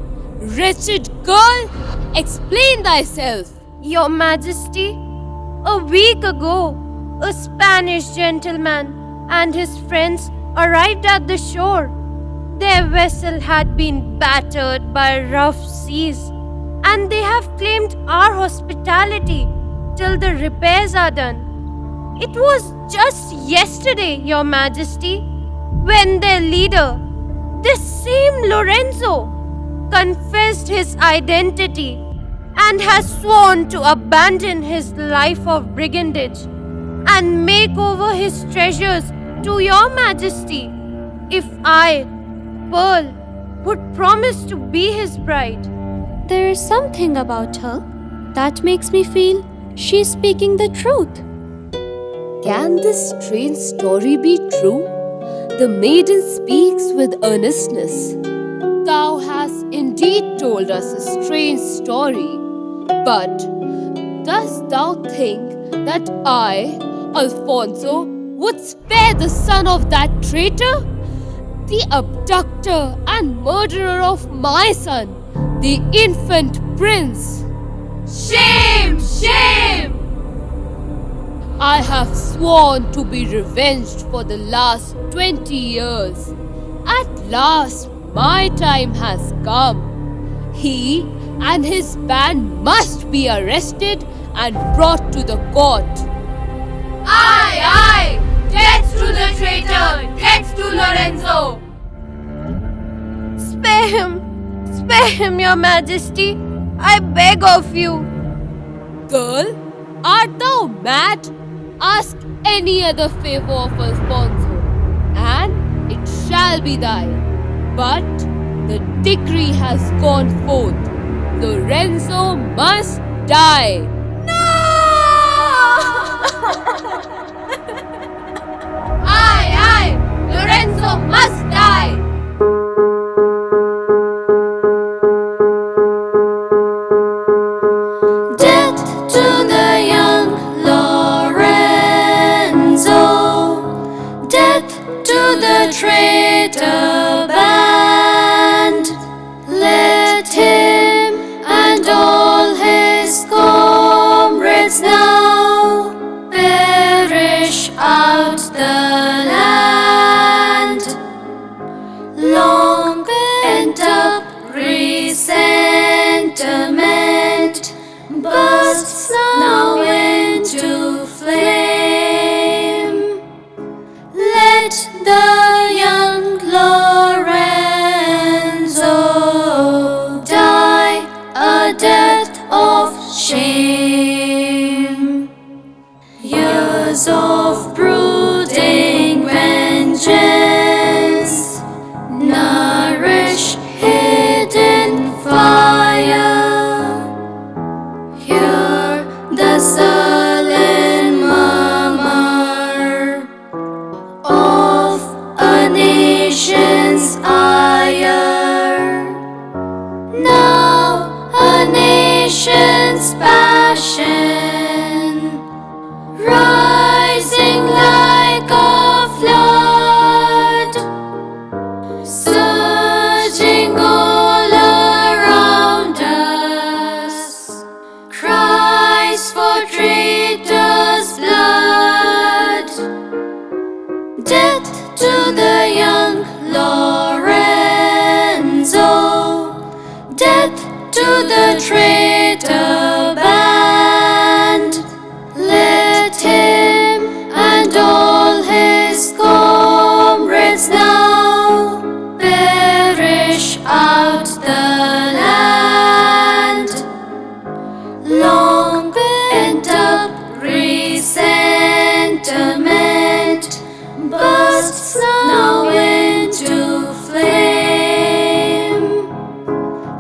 Wretched girl, explain thyself. Your Majesty, a week ago, a Spanish gentleman and his friends arrived at the shore. Their vessel had been battered by rough seas, and they have claimed our hospitality till the repairs are done. It was just yesterday, Your Majesty, when their leader, this same Lorenzo, confessed his identity and has sworn to abandon his life of brigandage and make over his treasures to Your Majesty if I, Pearl, would promise to be his bride. There is something about her that makes me feel she's speaking the truth. Can this strange story be true? The maiden speaks with earnestness. Thou hast indeed told us a strange story, but dost thou think that I, Alfonso, would spare the son of that traitor? The abductor and murderer of my son, the infant prince. Shame! Shame! I have sworn to be revenged for the last 20 years. At last, my time has come. He and his band must be arrested and brought to the court. Aye, aye! Death to the traitor! Death to Lorenzo! Spare him, Your Majesty. I beg of you. Girl, art thou mad? Ask any other favor of Alfonso, and it shall be thine. But The decree has gone forth. Lorenzo must die. Aye, aye, Lorenzo must die. Death to the young Lorenzo. Death to the traitor band. Let him and all his comrades now perish out the land. Long pent up resentment bursts now into flame. Let the young Lorenzo die a death of shame. Years of brooding vengeance nourish hidden fire. Hear the sullen murmur of a nation's ire. Now a nation's passion rising like a flood, surging all around us, cries for traitors' blood. Death to the young Lorenzo. Death to the traitor band. Let him and all his comrades now perish out the land. Long pent up resentment bursts now into flame.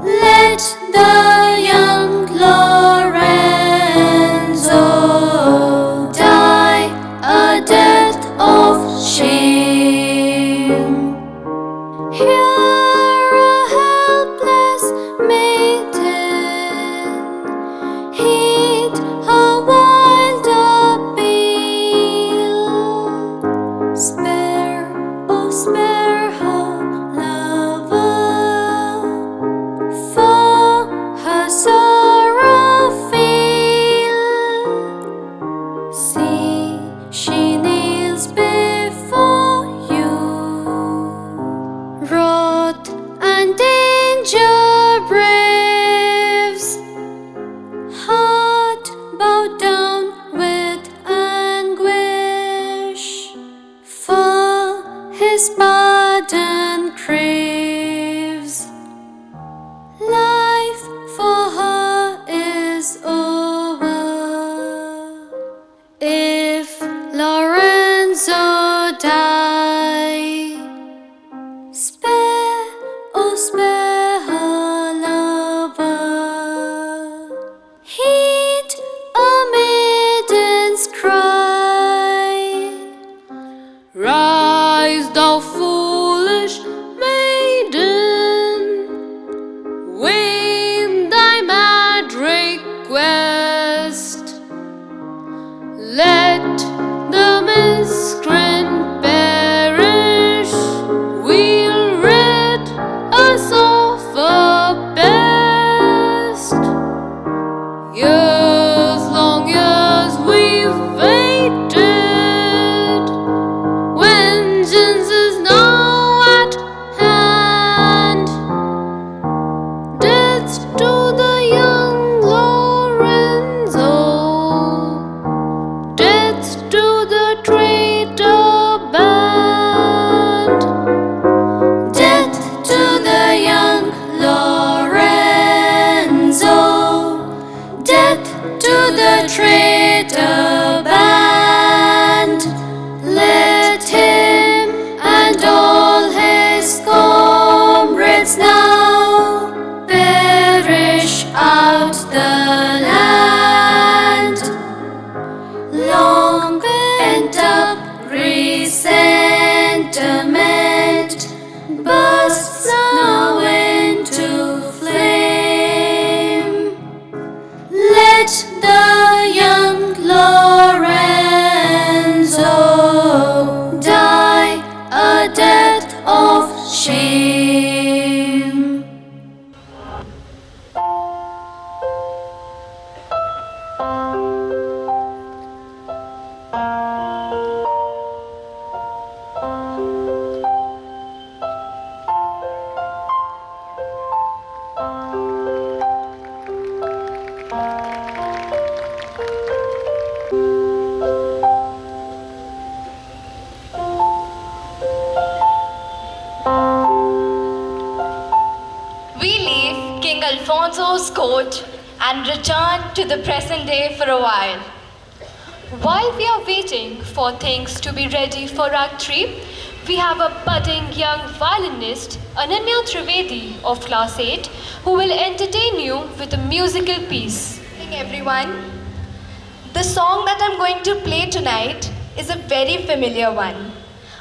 Let the young Lorenzo die a death of shame. Hear a helpless maiden, heed her wild appeal. Spare, oh spare her lover, for her sorrow feel. See, she kneels before you, wrath and danger braves, heart bowed down with anguish, for his pardon craves. Life for her is over. If Lorenzo die, spare, oh spare her lover. Heed a maiden's cry. Rise, thou foolish maiden, vain thy mad request. Let the miscreant perish, we'll rid us of a pest. Years, long years we've waited, vengeance is now at hand. Death to the young Lorenzo. Death to the traitor band. Death to the young Lorenzo. Death to the traitor band. Let him and all his comrades now We leave King Alfonso's court and return to the present day for a while. While we are waiting for things to be ready for Act 3, we have a budding young violinist, Ananya Trivedi of Class 8, who will entertain you with a musical piece. Good evening, everyone. The song that I'm going to play tonight is a very familiar one.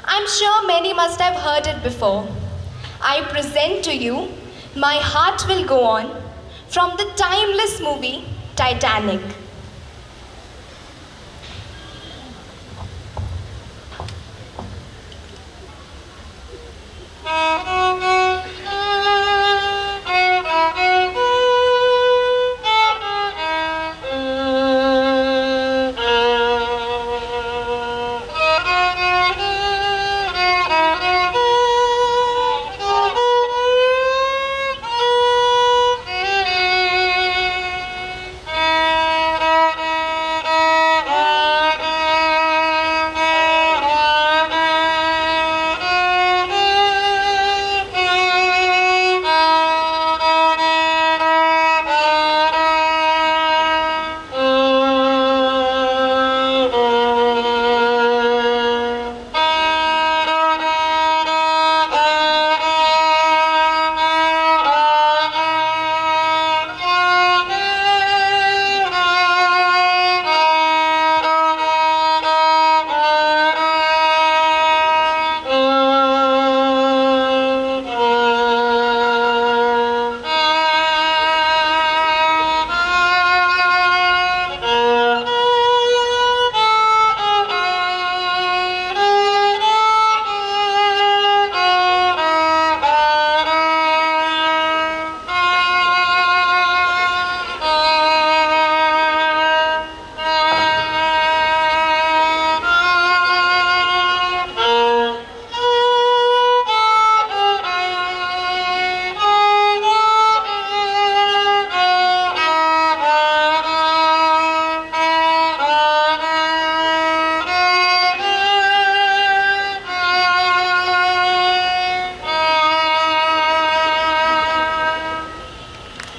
I'm sure many must have heard it before. I present to you My Heart Will Go On from the timeless movie Titanic.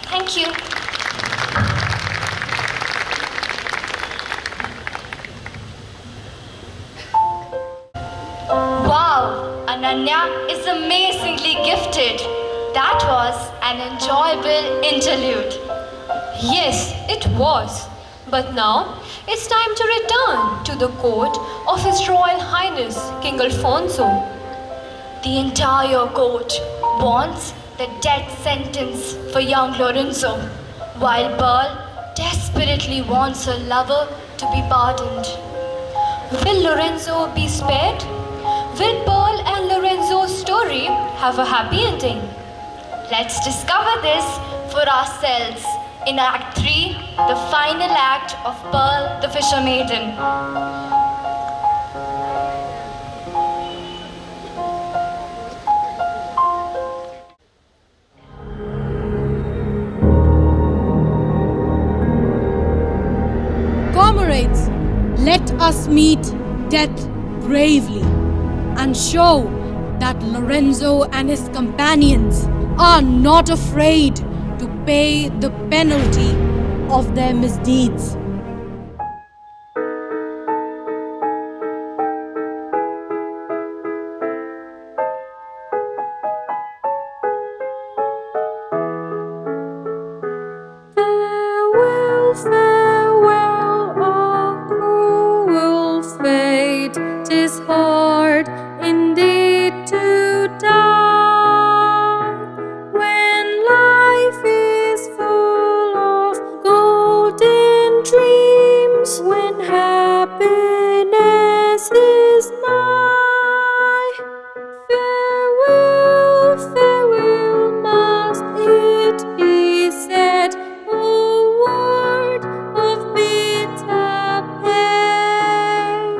Thank you. Wow, Ananya is amazingly gifted. That was an enjoyable interlude. Yes, it was. But now it's time to return to the court of His Royal Highness King Alfonso. The entire court wants the death sentence for young Lorenzo, while Pearl desperately wants her lover to be pardoned. Will Lorenzo be spared? Will Pearl and Lorenzo's story have a happy ending? Let's discover this for ourselves in Act 3, the final act of Pearl the Fisher Maiden. Comrades, let us meet death bravely and show that Lorenzo and his companions are not afraid to pay the penalty of their misdeeds. Farewell, farewell, our cruel fate. 'Tis hard indeed to die when life is full of golden dreams, when happiness is nigh. Farewell, farewell, must it be said, a word of bitter pain.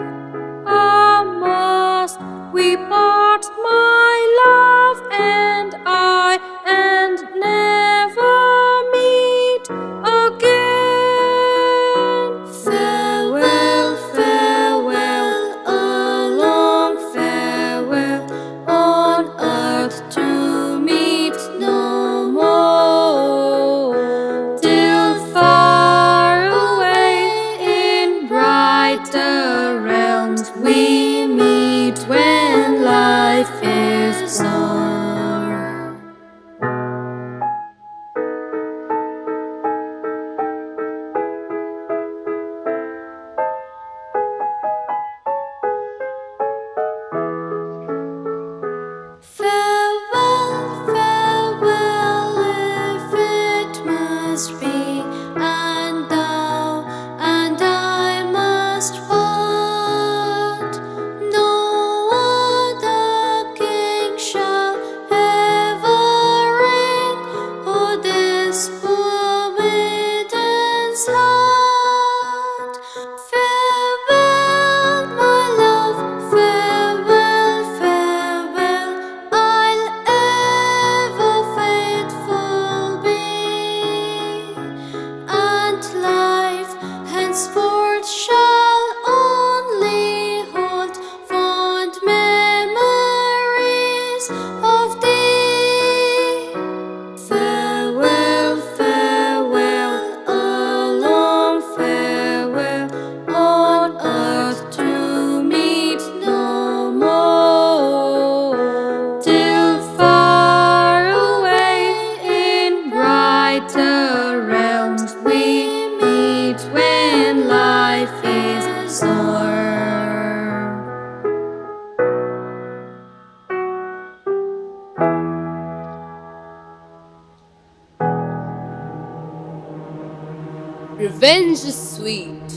revenge is sweet,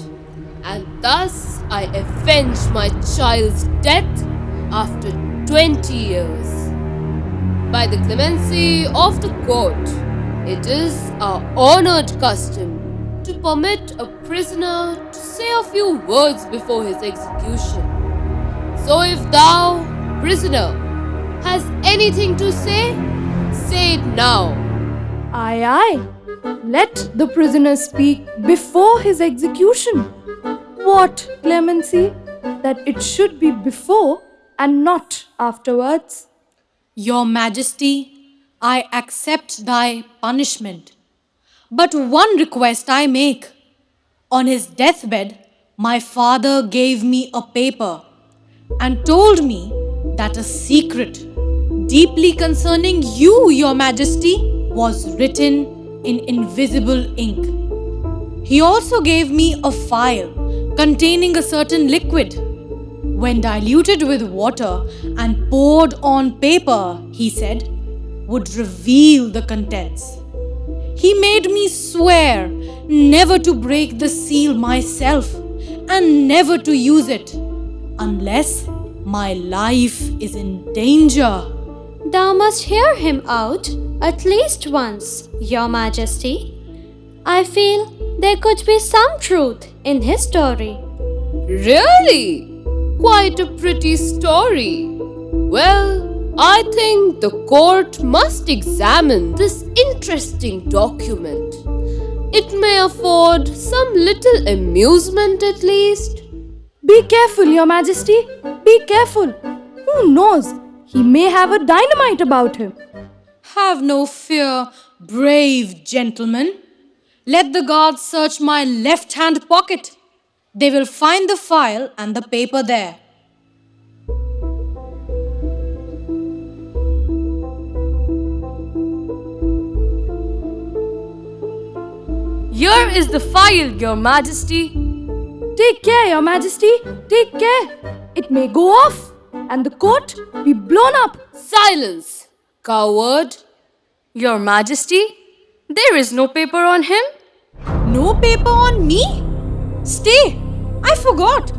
and thus I avenge my child's death after 20 years. By the clemency of the court, it is our honored custom to permit a prisoner to say a few words before his execution. So if thou, prisoner, has anything to say it now. Aye, aye. Let the prisoner speak before his execution. What clemency that it should be before and not afterwards. Your Majesty, I accept thy punishment. But one request I make. On his deathbed, my father gave me a paper and told me that a secret deeply concerning you, Your Majesty, was written in invisible ink. He also gave me a phial containing a certain liquid. When diluted with water and poured on paper, he said, would reveal the contents. He made me swear never to break the seal myself and never to use it unless my life is in danger. Thou must hear him out at least once, Your Majesty. I feel there could be some truth in his story. Really? Quite a pretty story. Well, I think the court must examine this interesting document. It may afford some little amusement at least. Be careful, Your Majesty. Be careful. Who knows? He may have a dynamite about him. Have no fear, brave gentlemen. Let the guards search my left-hand pocket. They will find the phial and the paper there. Here is the phial, Your Majesty. Take care, Your Majesty. Take care. It may go off and the court be blown up. Silence, coward. Your Majesty, there is no paper on him. No paper on me? Stay, I forgot.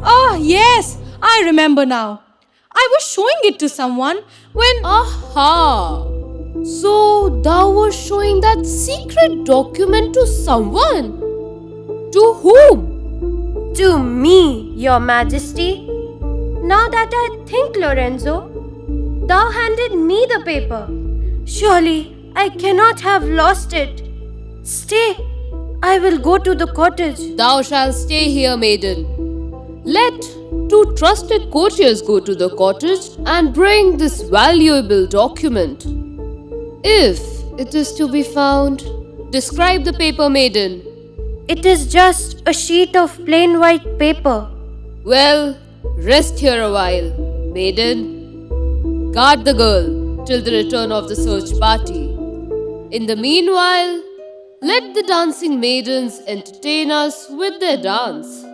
Ah, yes, I remember now. I was showing it to someone when... Aha! So thou were showing that secret document to someone? To whom? To me, Your Majesty. Now that I think, Lorenzo, thou handed me the paper. Surely I cannot have lost it. Stay, I will go to the cottage. Thou shalt stay here, maiden. Let two trusted courtiers go to the cottage and bring this valuable document. If it is to be found, describe the paper, maiden. It is just a sheet of plain white paper. Well, rest here a while, maiden. Guard the girl till the return of the search party. In the meanwhile, let the dancing maidens entertain us with their dance.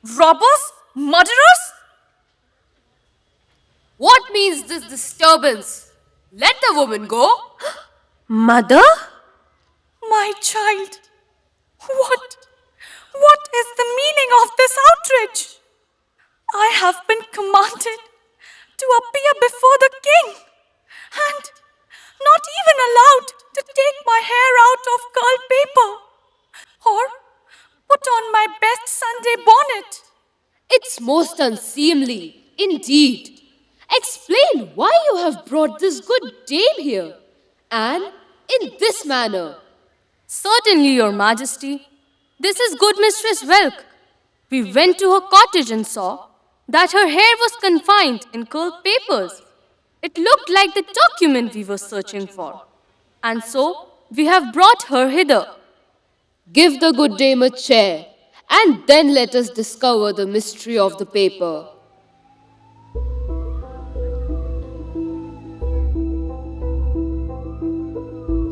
Robbers? Murderers? What means this disturbance? Let the woman go. Mother? My child, what is the meaning of this outrage? I have been commanded to appear before the king and not even allowed to take my hair out of curl paper or put on my best Sunday bonnet. It's most unseemly, indeed. Explain why you have brought this good dame here, and in this manner. Certainly, Your Majesty. This is good Mistress Welk. We went to her cottage and saw that her hair was confined in curled papers. It looked like the document we were searching for. And so, we have brought her hither. Give the good dame a chair, and then let us discover the mystery of the paper.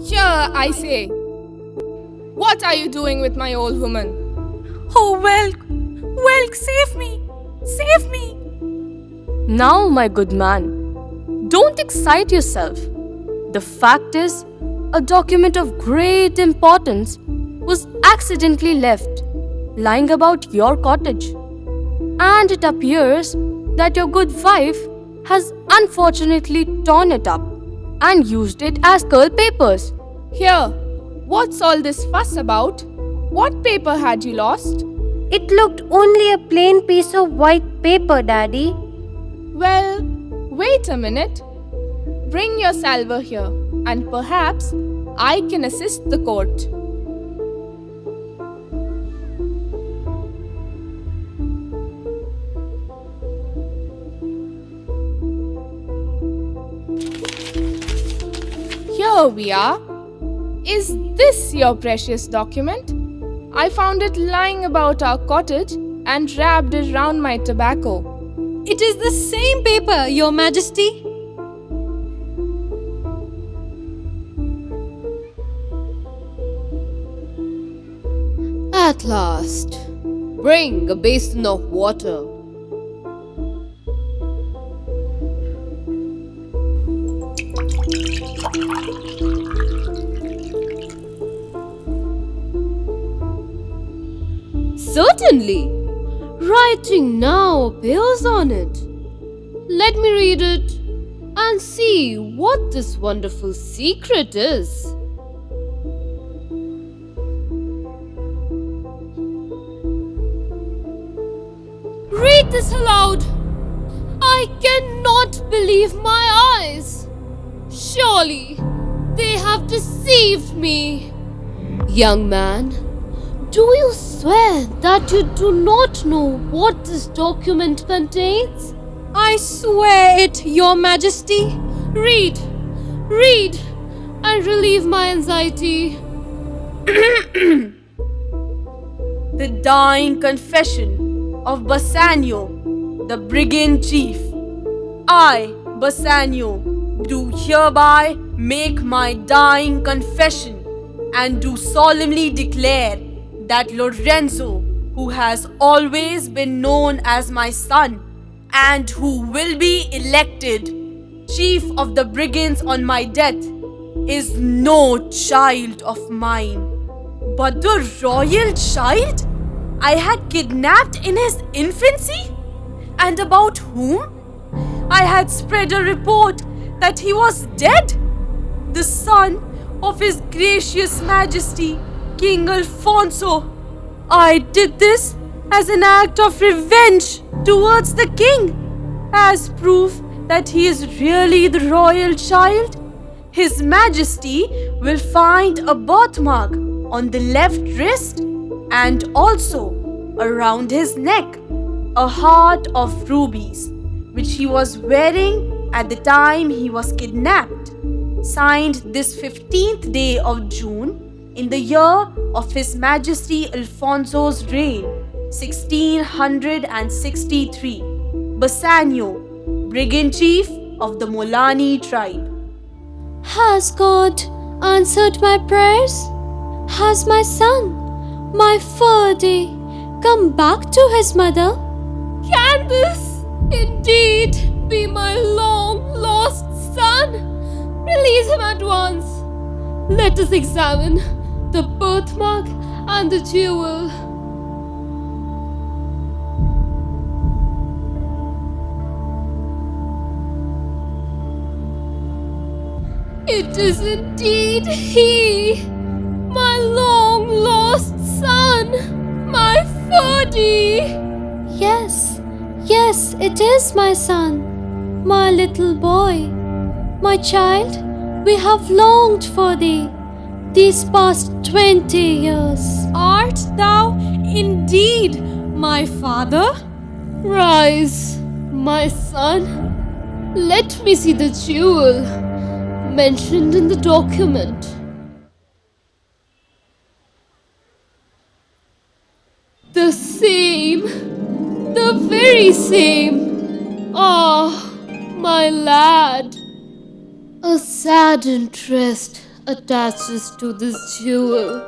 Here, I say. What are you doing with my old woman? Oh, Welk, save me! Save me! Now, my good man, don't excite yourself. The fact is, a document of great importance was accidentally left lying about your cottage. And it appears that your good wife has unfortunately torn it up and used it as curl papers. Here, what's all this fuss about? What paper had you lost? It looked only a plain piece of white paper, Daddy. Well, wait a minute. Bring your salver here, and perhaps I can assist the court. Here we are. Is this your precious document? I found it lying about our cottage and wrapped it round my tobacco. It is the same paper, Your Majesty. At last, bring a basin of water. Certainly. Writing now appears on it. Let me read it and see what this wonderful secret is. Read this aloud. I cannot believe my eyes. Surely they have deceived me. Young man, do you swear that you do not know what this document contains? I swear it, Your Majesty. Read, and relieve my anxiety. The dying confession of Bassanio, the brigand chief. I, Bassanio, do hereby make my dying confession and do solemnly declare that Lorenzo, who has always been known as my son and who will be elected chief of the brigands on my death, is no child of mine, but the royal child I had kidnapped in his infancy, and about whom I had spread a report that he was dead, the son of His Gracious Majesty, King Alfonso. I did this as an act of revenge towards the king. As proof that he is really the royal child, His Majesty will find a birthmark on the left wrist and also around his neck, a heart of rubies, which he was wearing at the time he was kidnapped. Signed this 15th day of June in the year of His Majesty Alfonso's reign, 1663. Bassanio, brigand chief of the Molani tribe. Has God answered my prayers? Has my son, my Ferdy, come back to his mother? Can this indeed be my long lost son? Release him at once. Let us examine the birthmark and the jewel. It is indeed he, my long lost son, my Ferdy. Yes, it is my son, my little boy. My child, we have longed for thee these past 20 years. Art thou indeed my father? Rise, my son. Let me see the jewel mentioned in the document. The same, the very same. Ah, my lad. A sad interest attaches to this jewel.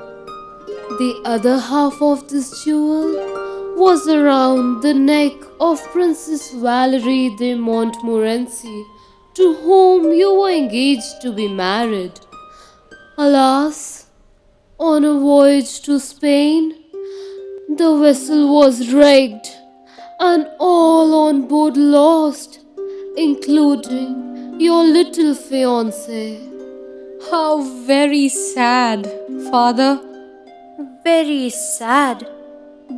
The other half of this jewel was around the neck of Princess Valerie de Montmorency, to whom you were engaged to be married. Alas, on a voyage to Spain, the vessel was wrecked and all on board lost, including your little fiancé. How very sad, father. Very sad.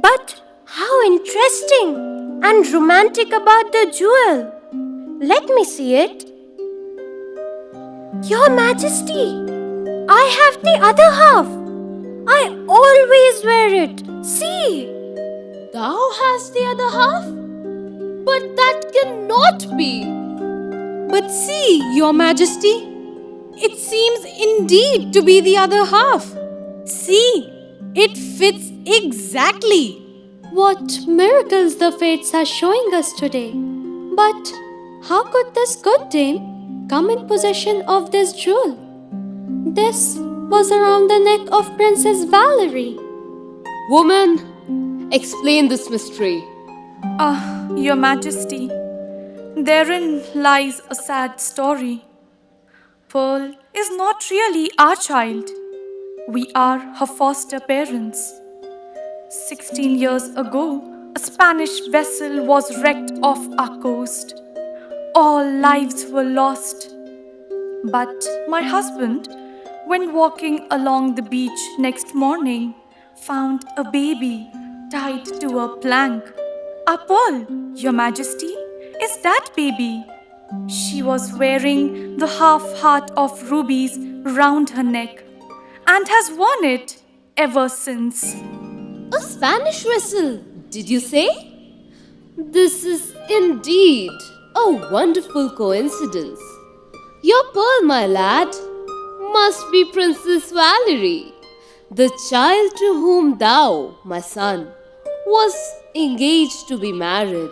But how interesting and romantic about the jewel. Let me see it. Your Majesty, I have the other half. I always wear it. See. Thou hast the other half? But that cannot be. But see, Your Majesty, it seems indeed to be the other half. See, it fits exactly. What miracles the fates are showing us today. But how could this good dame come in possession of this jewel? This was around the neck of Princess Valerie. Woman, explain this mystery. Your Majesty, therein lies a sad story. Pearl is not really our child. We are her foster parents. 16 years ago, a Spanish vessel was wrecked off our coast. All lives were lost. But my husband, when walking along the beach next morning, found a baby tied to a plank. Our Pearl, Your Majesty, is that baby. She was wearing the half-heart of rubies round her neck and has worn it ever since. A Spanish vessel, did you say? This is indeed a wonderful coincidence. Your pearl, my lad, must be Princess Valerie, the child to whom thou, my son, was engaged to be married.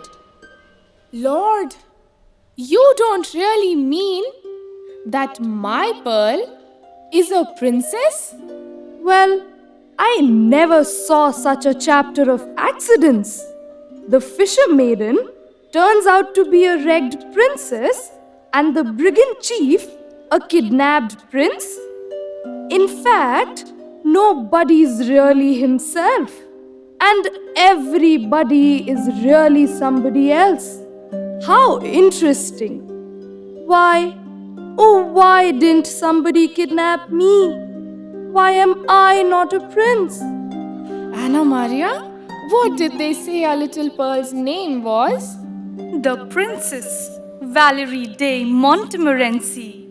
Lord, you don't really mean that my Pearl is a princess? Well, I never saw such a chapter of accidents. The fisher maiden turns out to be a wrecked princess and the brigand chief a kidnapped prince. In fact, nobody's really himself and everybody is really somebody else. How interesting. Why, oh, why didn't somebody kidnap me? Why am I not a prince? Anna Maria, what did they say our little Pearl's name was? The Princess Valerie de Montmorency.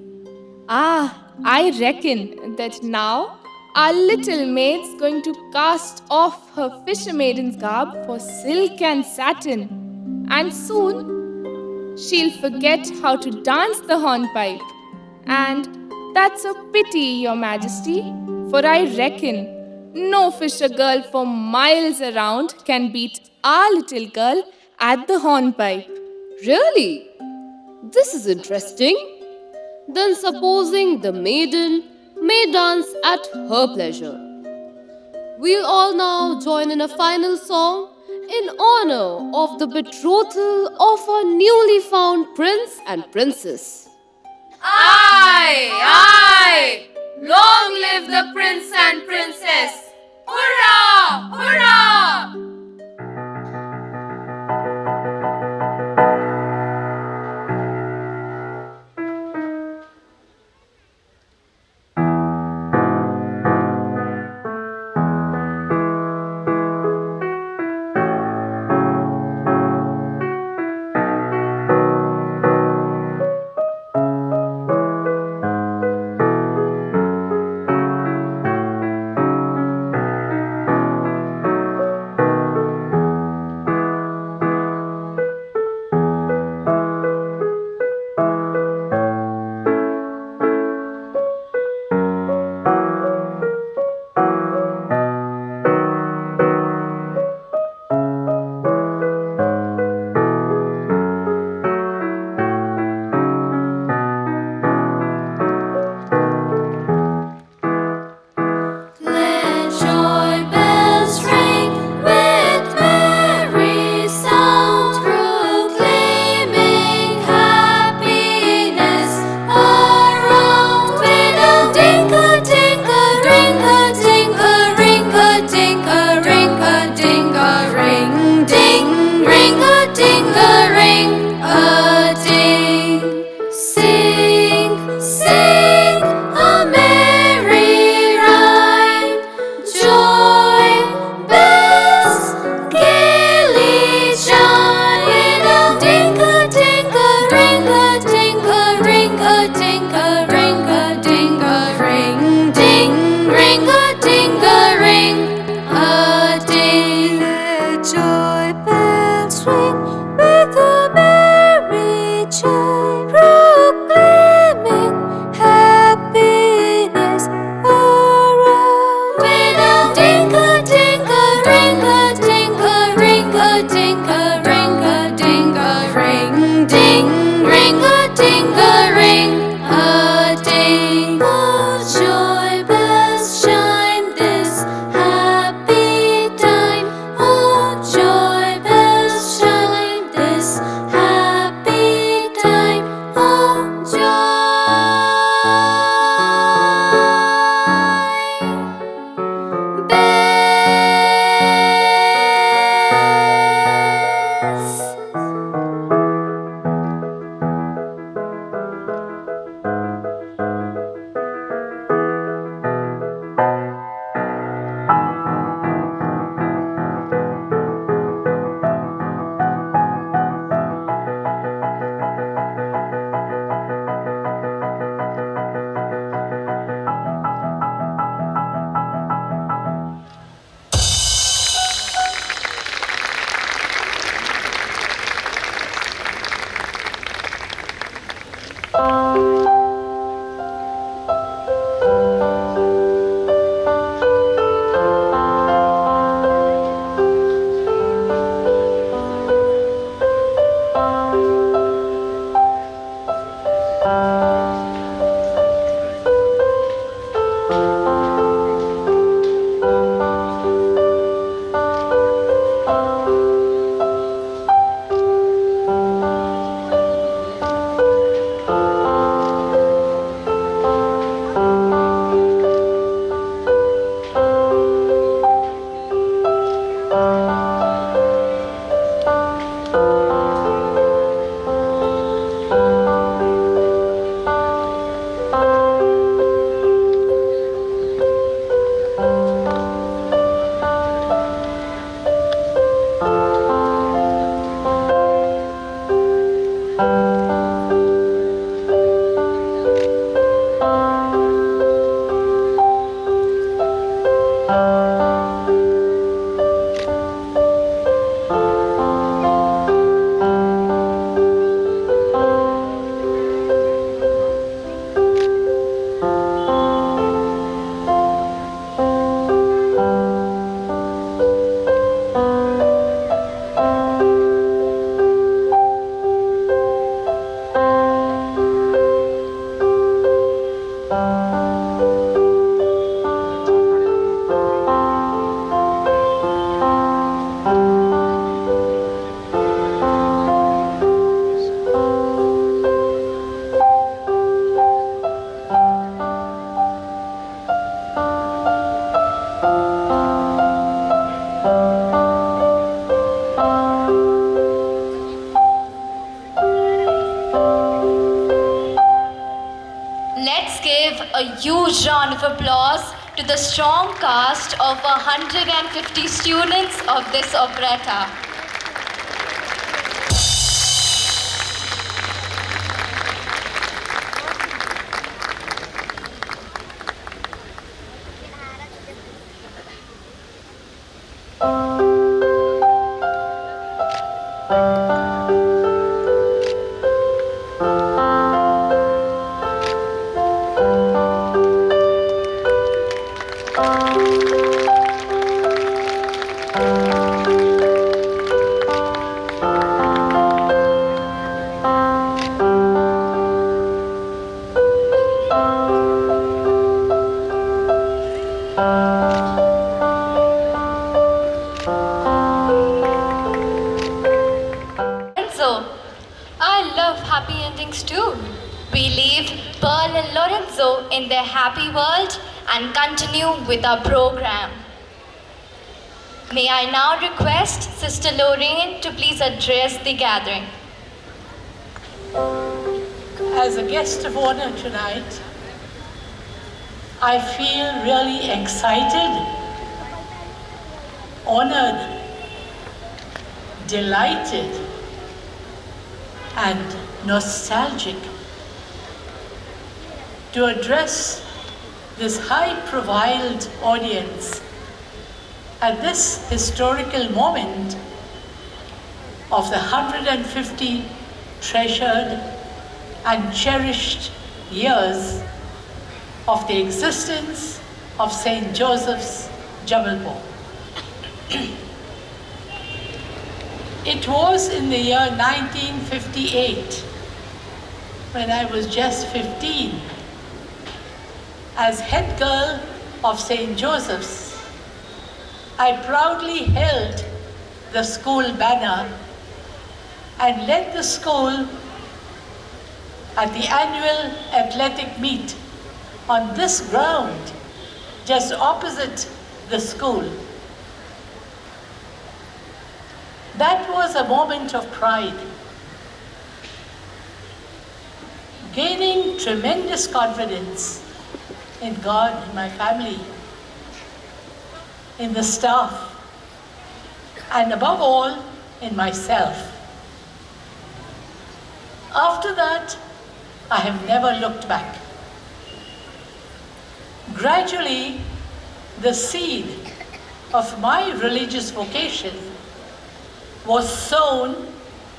I reckon that now our little maid's going to cast off her fisher maiden's garb for silk and satin, and soon she'll forget how to dance the hornpipe. And that's a pity, Your Majesty, for I reckon no fisher girl for miles around can beat our little girl at the hornpipe. Really? This is interesting. Then supposing the maiden may dance at her pleasure, We'll all now join in a final song in honor of the betrothal of our newly found prince and princess. Aye, aye! Long live the prince and princess! Hurrah! Hurrah! a huge round of applause to the strong cast of 150 students of this operetta. I love happy endings too. We leave Pearl and Lorenzo in their happy world and continue with our program. May I now request Sister Lorraine to please address the gathering. As a guest of honor tonight, I feel really excited, honored, delighted, and nostalgic to address this high-profiled audience at this historical moment of the 150 treasured and cherished years of the existence of St. Joseph's, Jabalpur. It was in the year 1958, when I was just 15, as head girl of St. Joseph's, I proudly held the school banner and led the school at the annual athletic meet on this ground, just opposite the school. That was a moment of pride, gaining tremendous confidence in God, in my family, in the staff, and above all, in myself. After that, I have never looked back. Gradually, the seed of my religious vocation was sown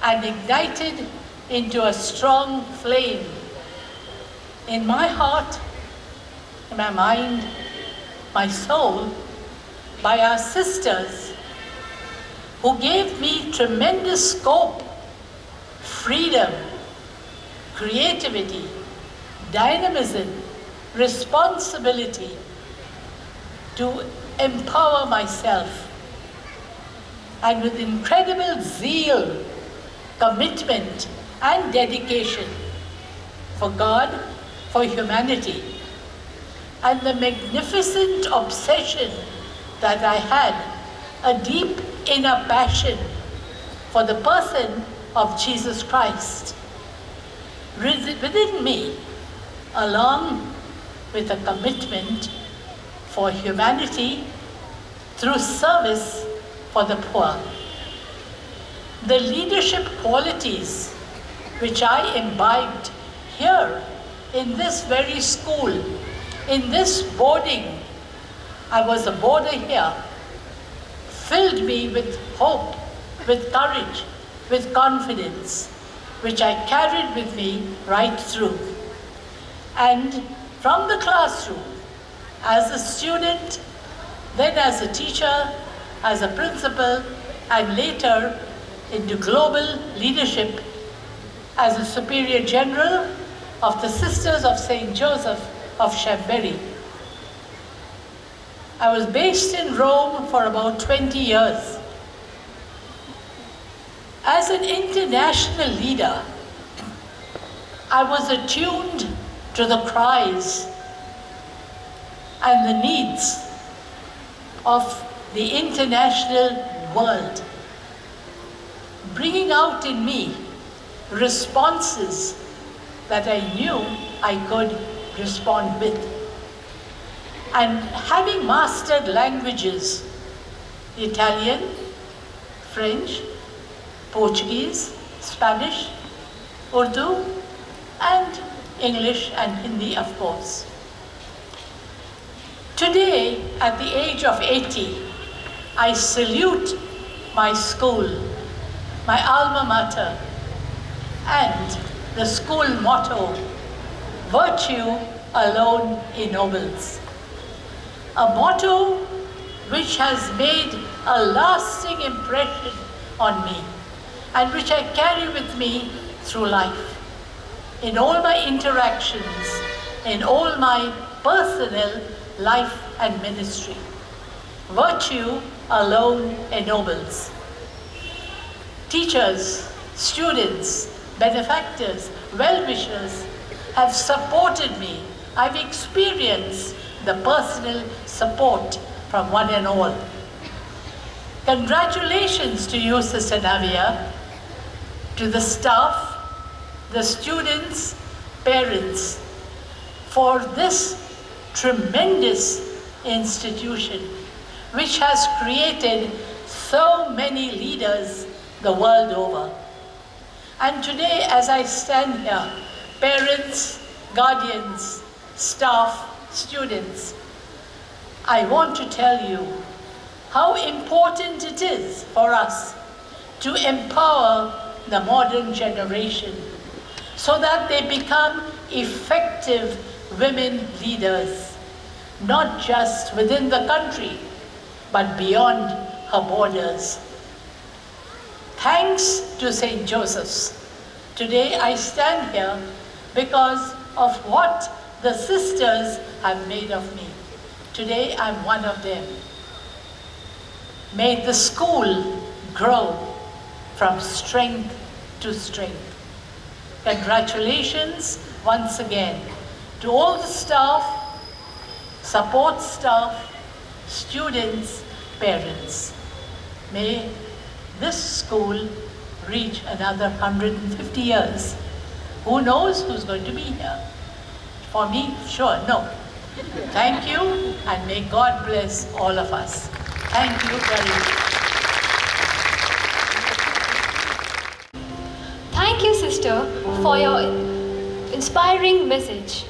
and ignited into a strong flame in my heart, in my mind, my soul, by our sisters who gave me tremendous scope, freedom, creativity, dynamism, responsibility to empower myself, and with incredible zeal, commitment, and dedication for God, for humanity, and the magnificent obsession that I had, a deep inner passion for the person of Jesus Christ within me, along with a commitment for humanity through service for the poor. The leadership qualities which I imbibed here in this very school, in this boarding, I was a boarder here, filled me with hope, with courage, with confidence, which I carried with me right through. And from the classroom, as a student, then as a teacher, as a principal, and later into global leadership as a superior general of the Sisters of St. Joseph of Chambéry. I was based in Rome for about 20 years. As an international leader, I was attuned to the cries and the needs of the international world, bringing out in me responses that I knew I could respond with. and having mastered languages, Italian, French, Portuguese, Spanish, Urdu, and English and Hindi, of course. Today, at the age of 80, I salute my school, my alma mater, and the school motto, "Virtue alone ennobles." A motto which has made a lasting impression on me and which I carry with me through life. In all my interactions, in all my personal life and ministry. Virtue alone ennobles. Teachers, students, benefactors, well-wishers have supported me. I've experienced the personal support from one and all. Congratulations to you, Sister Navia, to the staff, the students, parents, for this tremendous institution which has created so many leaders the world over. And today, as I stand here, parents, guardians, staff, students, I want to tell you how important it is for us to empower the modern generation so that they become effective women leaders, not just within the country, but beyond her borders. Thanks to St. Joseph's. Today I stand here because of what the sisters have made of me. Today I'm one of them. May the school grow from strength to strength. Congratulations once again to all the staff, support staff, students, parents. May this school reach another 150 years. Who knows who's going to be here? For me, sure, no. Thank you, and may God bless all of us. Thank you very much. Thank you, sister, for your inspiring message.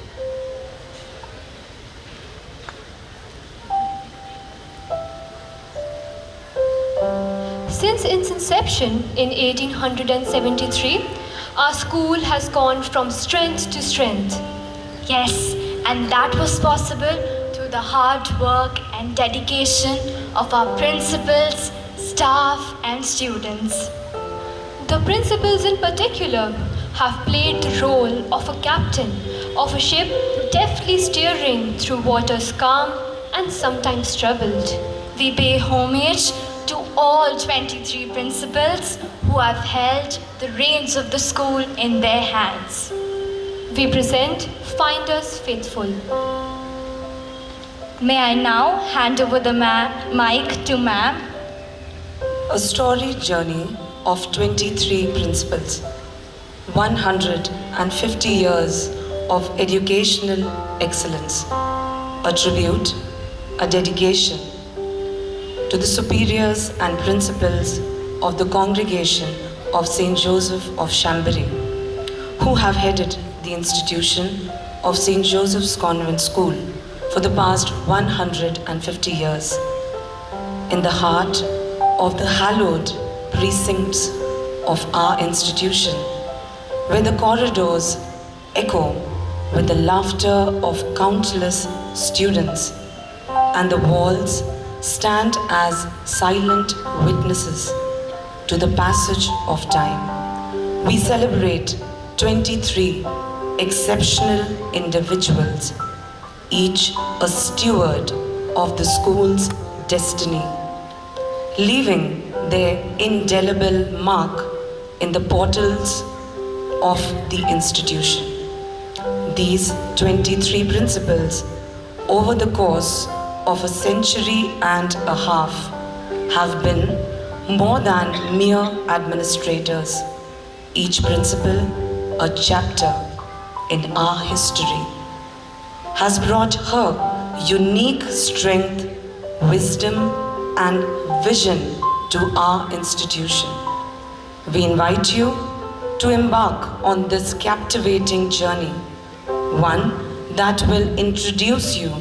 Since its inception in 1873, our school has gone from strength to strength. Yes, and that was possible through the hard work and dedication of our principals, staff, and students. The principals in particular have played the role of a captain of a ship deftly steering through waters calm and sometimes troubled. We pay homage to all 23 principals who have held the reins of the school in their hands. We present Finders Faithful. May I now hand over the mic to ma'am. A storied journey of 23 principals, 150 years of educational excellence, a tribute, a dedication to the superiors and principals of the congregation of St. Joseph of Chambéry, who have headed the institution of St. Joseph's Convent School for the past 150 years. In the heart of the hallowed precincts of our institution, where the corridors echo with the laughter of countless students and the walls stand as silent witnesses to the passage of time. We celebrate 23 exceptional individuals, each a steward of the school's destiny, leaving their indelible mark in the portals of the institution. These 23 principals, over the course of a century and a half, have been more than mere administrators, each principal a chapter in our history, has brought her unique strength, wisdom, and vision to our institution. We invite you to embark on this captivating journey, one that will introduce you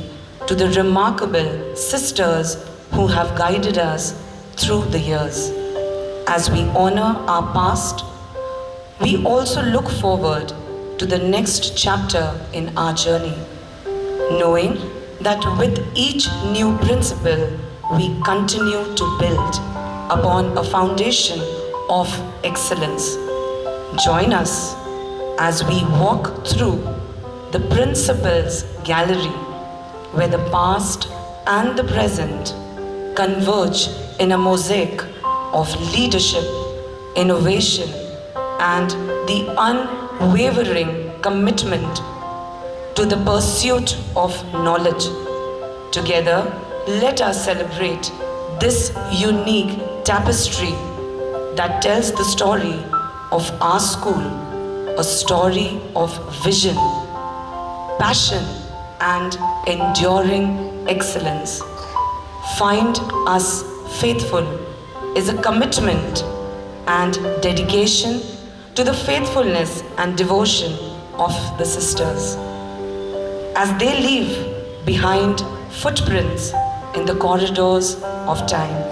to the remarkable sisters who have guided us through the years. As we honor our past, we also look forward to the next chapter in our journey, knowing that with each new principle, we continue to build upon a foundation of excellence. Join us as we walk through the Principles Gallery, where the past and the present converge in a mosaic of leadership, innovation, and the unwavering commitment to the pursuit of knowledge. Together, let us celebrate this unique tapestry that tells the story of our school, a story of vision, passion, and enduring excellence. Find Us Faithful is a commitment and dedication to the faithfulness and devotion of the sisters. As they leave behind footprints in the corridors of time.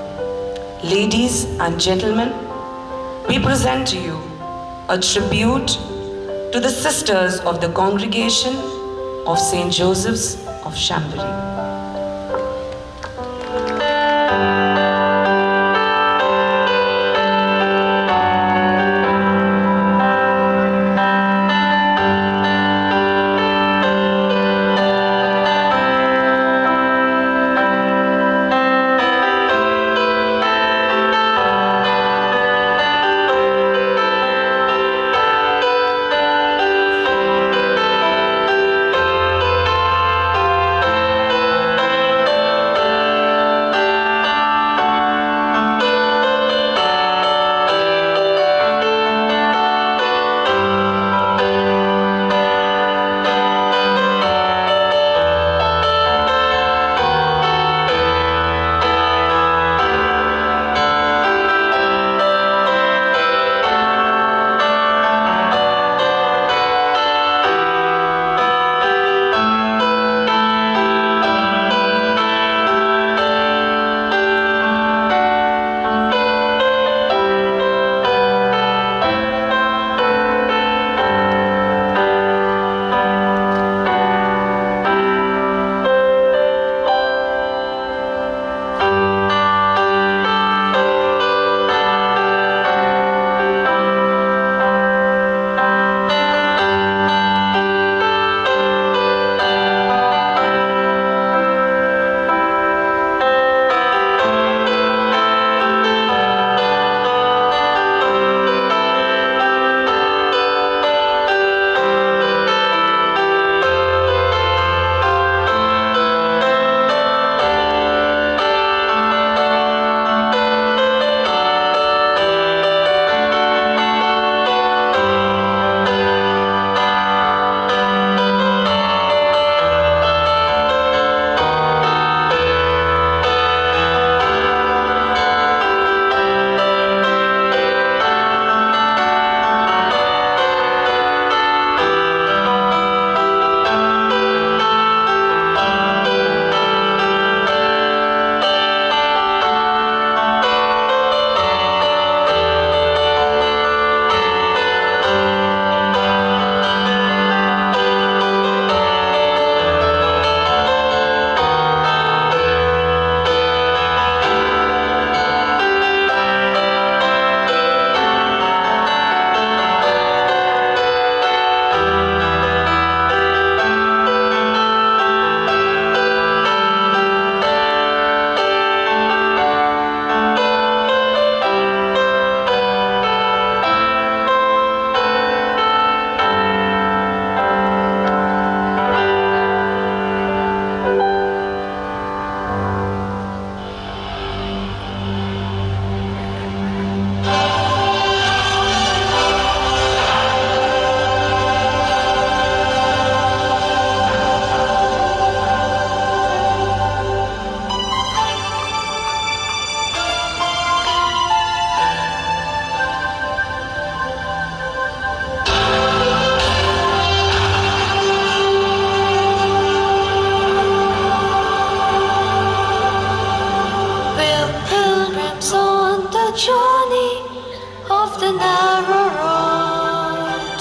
Ladies and gentlemen, we present to you a tribute to the sisters of the congregation of St. Joseph's of Chambéry. of the narrow road,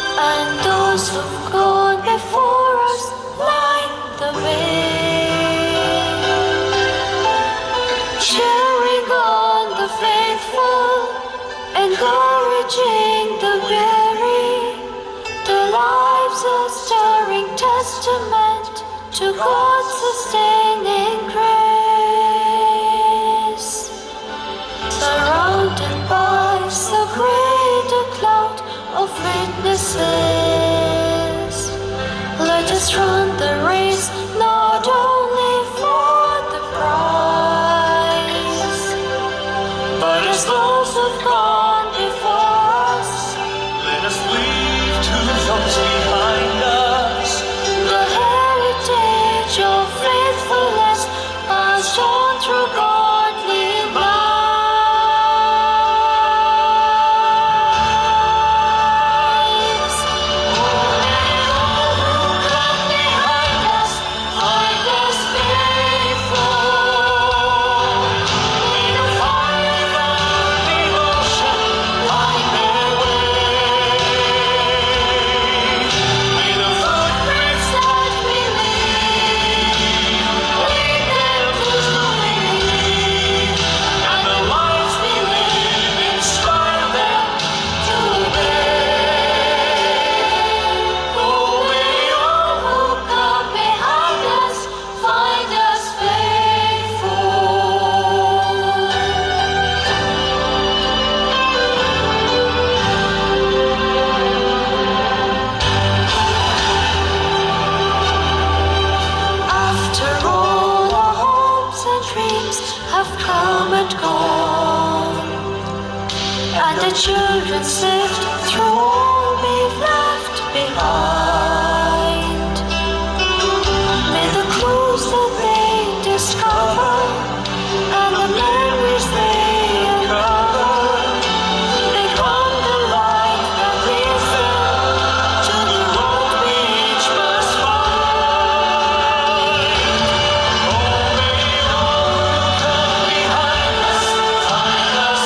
and those who've gone before us light the way, cheering on the faithful, encouraging the weary. Their lives a stirring testament to God's sustaining grace. Surrounded by so great a cloud of witnesses, let us run the race not only for the prize, but as those who've gone before us. Let us leave to those behind us The heritage of faithfulness passed on through godly lives. May all who come behind us find us faithful. May the fire of the ocean light their way. May the footprints that we leave lead them to believe, and the lives we live inspire them to obey. Oh, may all who come behind us find us After all our hopes and dreams have come and gone, and the children sift through all we've left behind, may the clues that they discover and the memories they uncover become the light that leads them to the road we each must find. Behind us, find us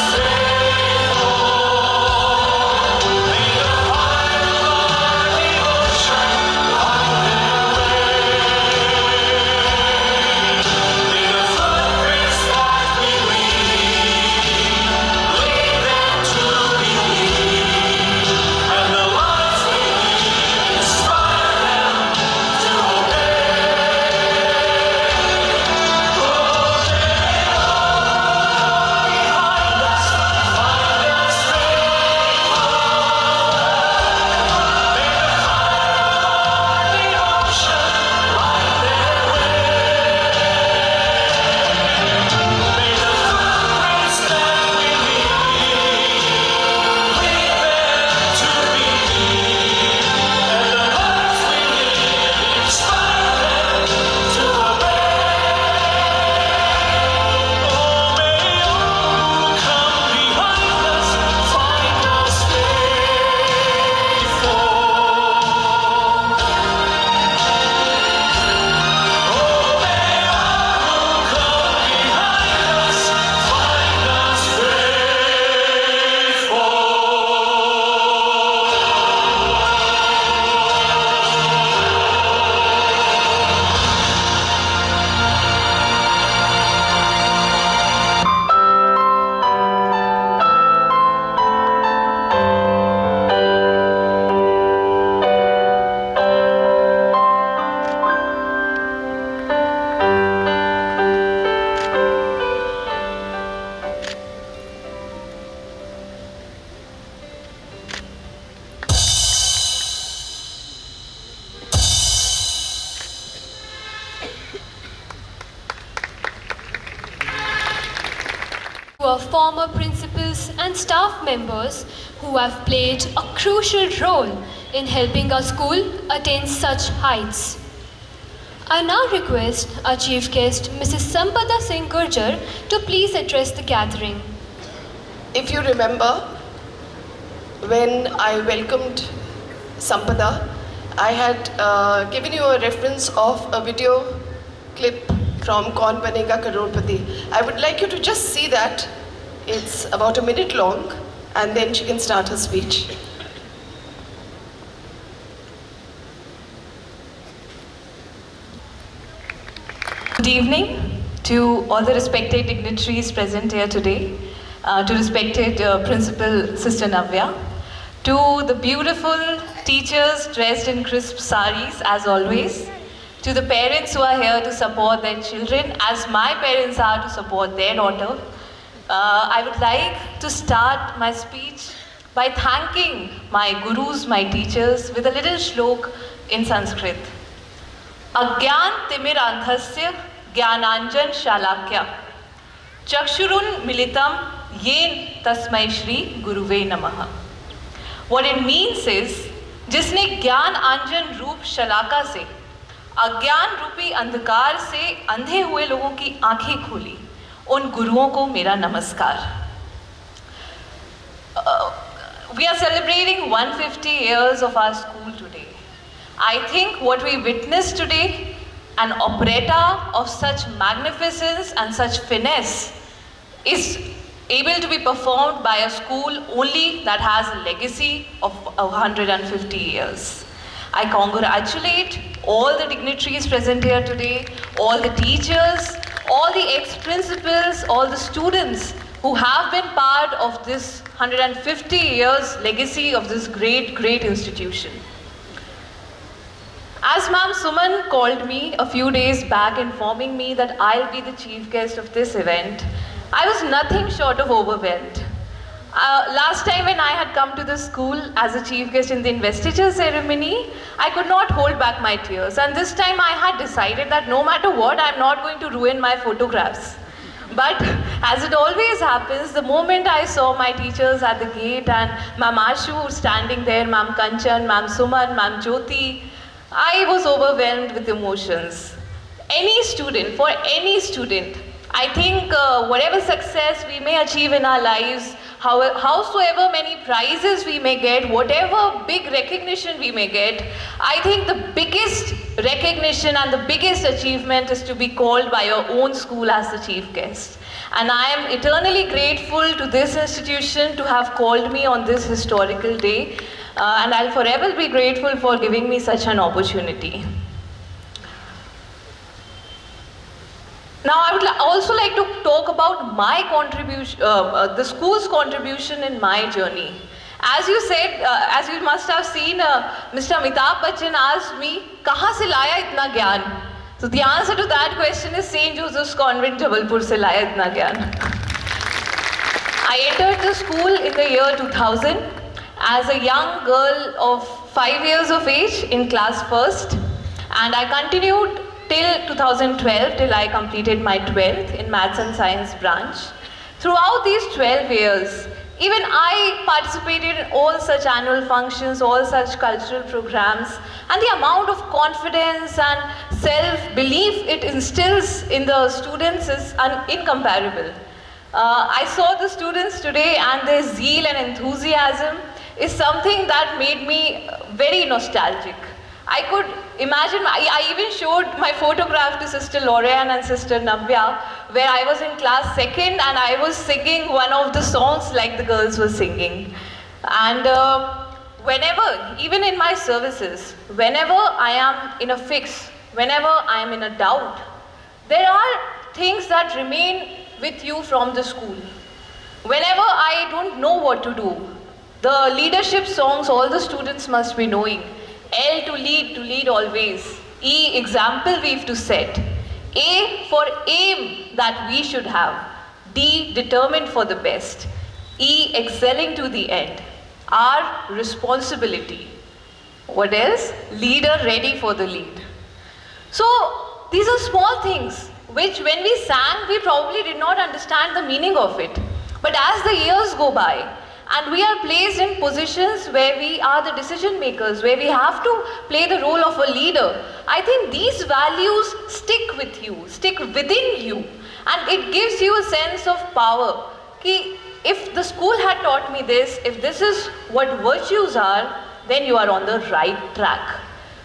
To our former principals and staff members who have played a crucial role in helping our school attain such heights. I now request our chief guest, Mrs. Sampada Singh Gurjar, to please address the gathering. If you remember, when I welcomed Sampada, I had given you a reference of a video clip from Kaun Banega Crorepati. I would like you to just see that. It's about a minute long, and then she can start her speech. Good evening to all the respected dignitaries present here today, to respected Principal Sister Navya, to the beautiful teachers dressed in crisp saris as always, to the parents who are here to support their children as my parents are to support their daughter. I would like to start my speech by thanking my gurus, my teachers with a little shlok in Sanskrit. Agyan timirandhasya jnananjan shalakya chakshurun militam yen tasmai shri guruve namaha. What it means is, जिसने ज्ञान आंजन रूप शलाका से अज्ञान रूपी अंधकार से अंधे हुए लोगों की आंखें खोली, उन गुरुओं को मेरा नमस्कार. We are celebrating 150 years of our school today. I think what we witnessed today, an operetta of such magnificence and such finesse, is able to be performed by a school only that has a legacy of 150 years. I congratulate all the dignitaries present here today, all the teachers, all the ex-principals, all the students who have been part of this 150 years legacy of this great, great institution. As Ma'am Suman called me a few days back informing me that I'll be the chief guest of this event, I was nothing short of overwhelmed. Last time when I had come to the school as a chief guest in the investiture ceremony, I could not hold back my tears. And this time I had decided that no matter what, I'm not going to ruin my photographs. But as it always happens, the moment I saw my teachers at the gate and Ma'am Ashu standing there, Ma'am Kanchan, Ma'am Suman, Ma'am Jyoti, I was overwhelmed with emotions. For any student, I think whatever success we may achieve in our lives, howsoever many prizes we may get, whatever big recognition we may get, I think the biggest recognition and the biggest achievement is to be called by your own school as the chief guest. And I am eternally grateful to this institution to have called me on this historical day. And I'll forever be grateful for giving me such an opportunity. Now, I would also like to talk about my contribution, the school's contribution in my journey. As you said, as you must have seen, Mr. Amitabh Bachchan asked me, "Kahan se laya itna gyan?" So the answer to that question is St. Joseph's Convent, Jabalpur se laya itna gyan. I entered the school in the year 2000 as a young girl of 5 years of age in class first, and I continued till 2012, till I completed my 12th in Maths and Science branch. Throughout these 12 years, even I participated in all such annual functions, all such cultural programs, and the amount of confidence and self-belief it instills in the students is incomparable. I saw the students today, and their zeal and enthusiasm is something that made me very nostalgic. I could imagine, I even showed my photograph to Sister Lorian and Sister Navya, where I was in class second and I was singing one of the songs like the girls were singing. And whenever, even in my services, whenever I am in a fix, whenever I am in a doubt, there are things that remain with you from the school. Whenever I don't know what to do, the leadership songs all the students must be knowing. L to lead always. E, example we've to set. A, for aim that we should have. D, determined for the best. E, excelling to the end. R, responsibility. What else? Leader ready for the lead. So, these are small things which when we sang, we probably did not understand the meaning of it. But as the years go by, and we are placed in positions where we are the decision makers, where we have to play the role of a leader, I think these values stick with you, stick within you, and it gives you a sense of power. Ki if the school had taught me this, if this is what virtues are, then you are on the right track.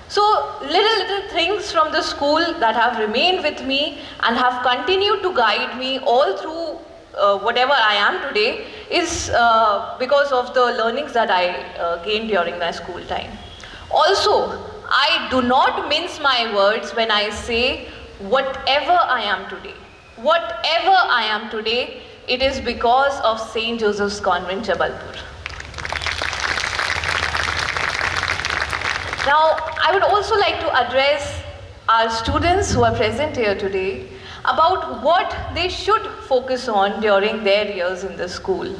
So little things from the school that have remained with me and have continued to guide me all through whatever I am today is because of the learnings that I gained during my school time. Also, I do not mince my words when I say whatever I am today. Whatever I am today, it is because of St. Joseph's Convent, Jabalpur. Now, I would also like to address our students who are present here today about what they should focus on during their years in the school.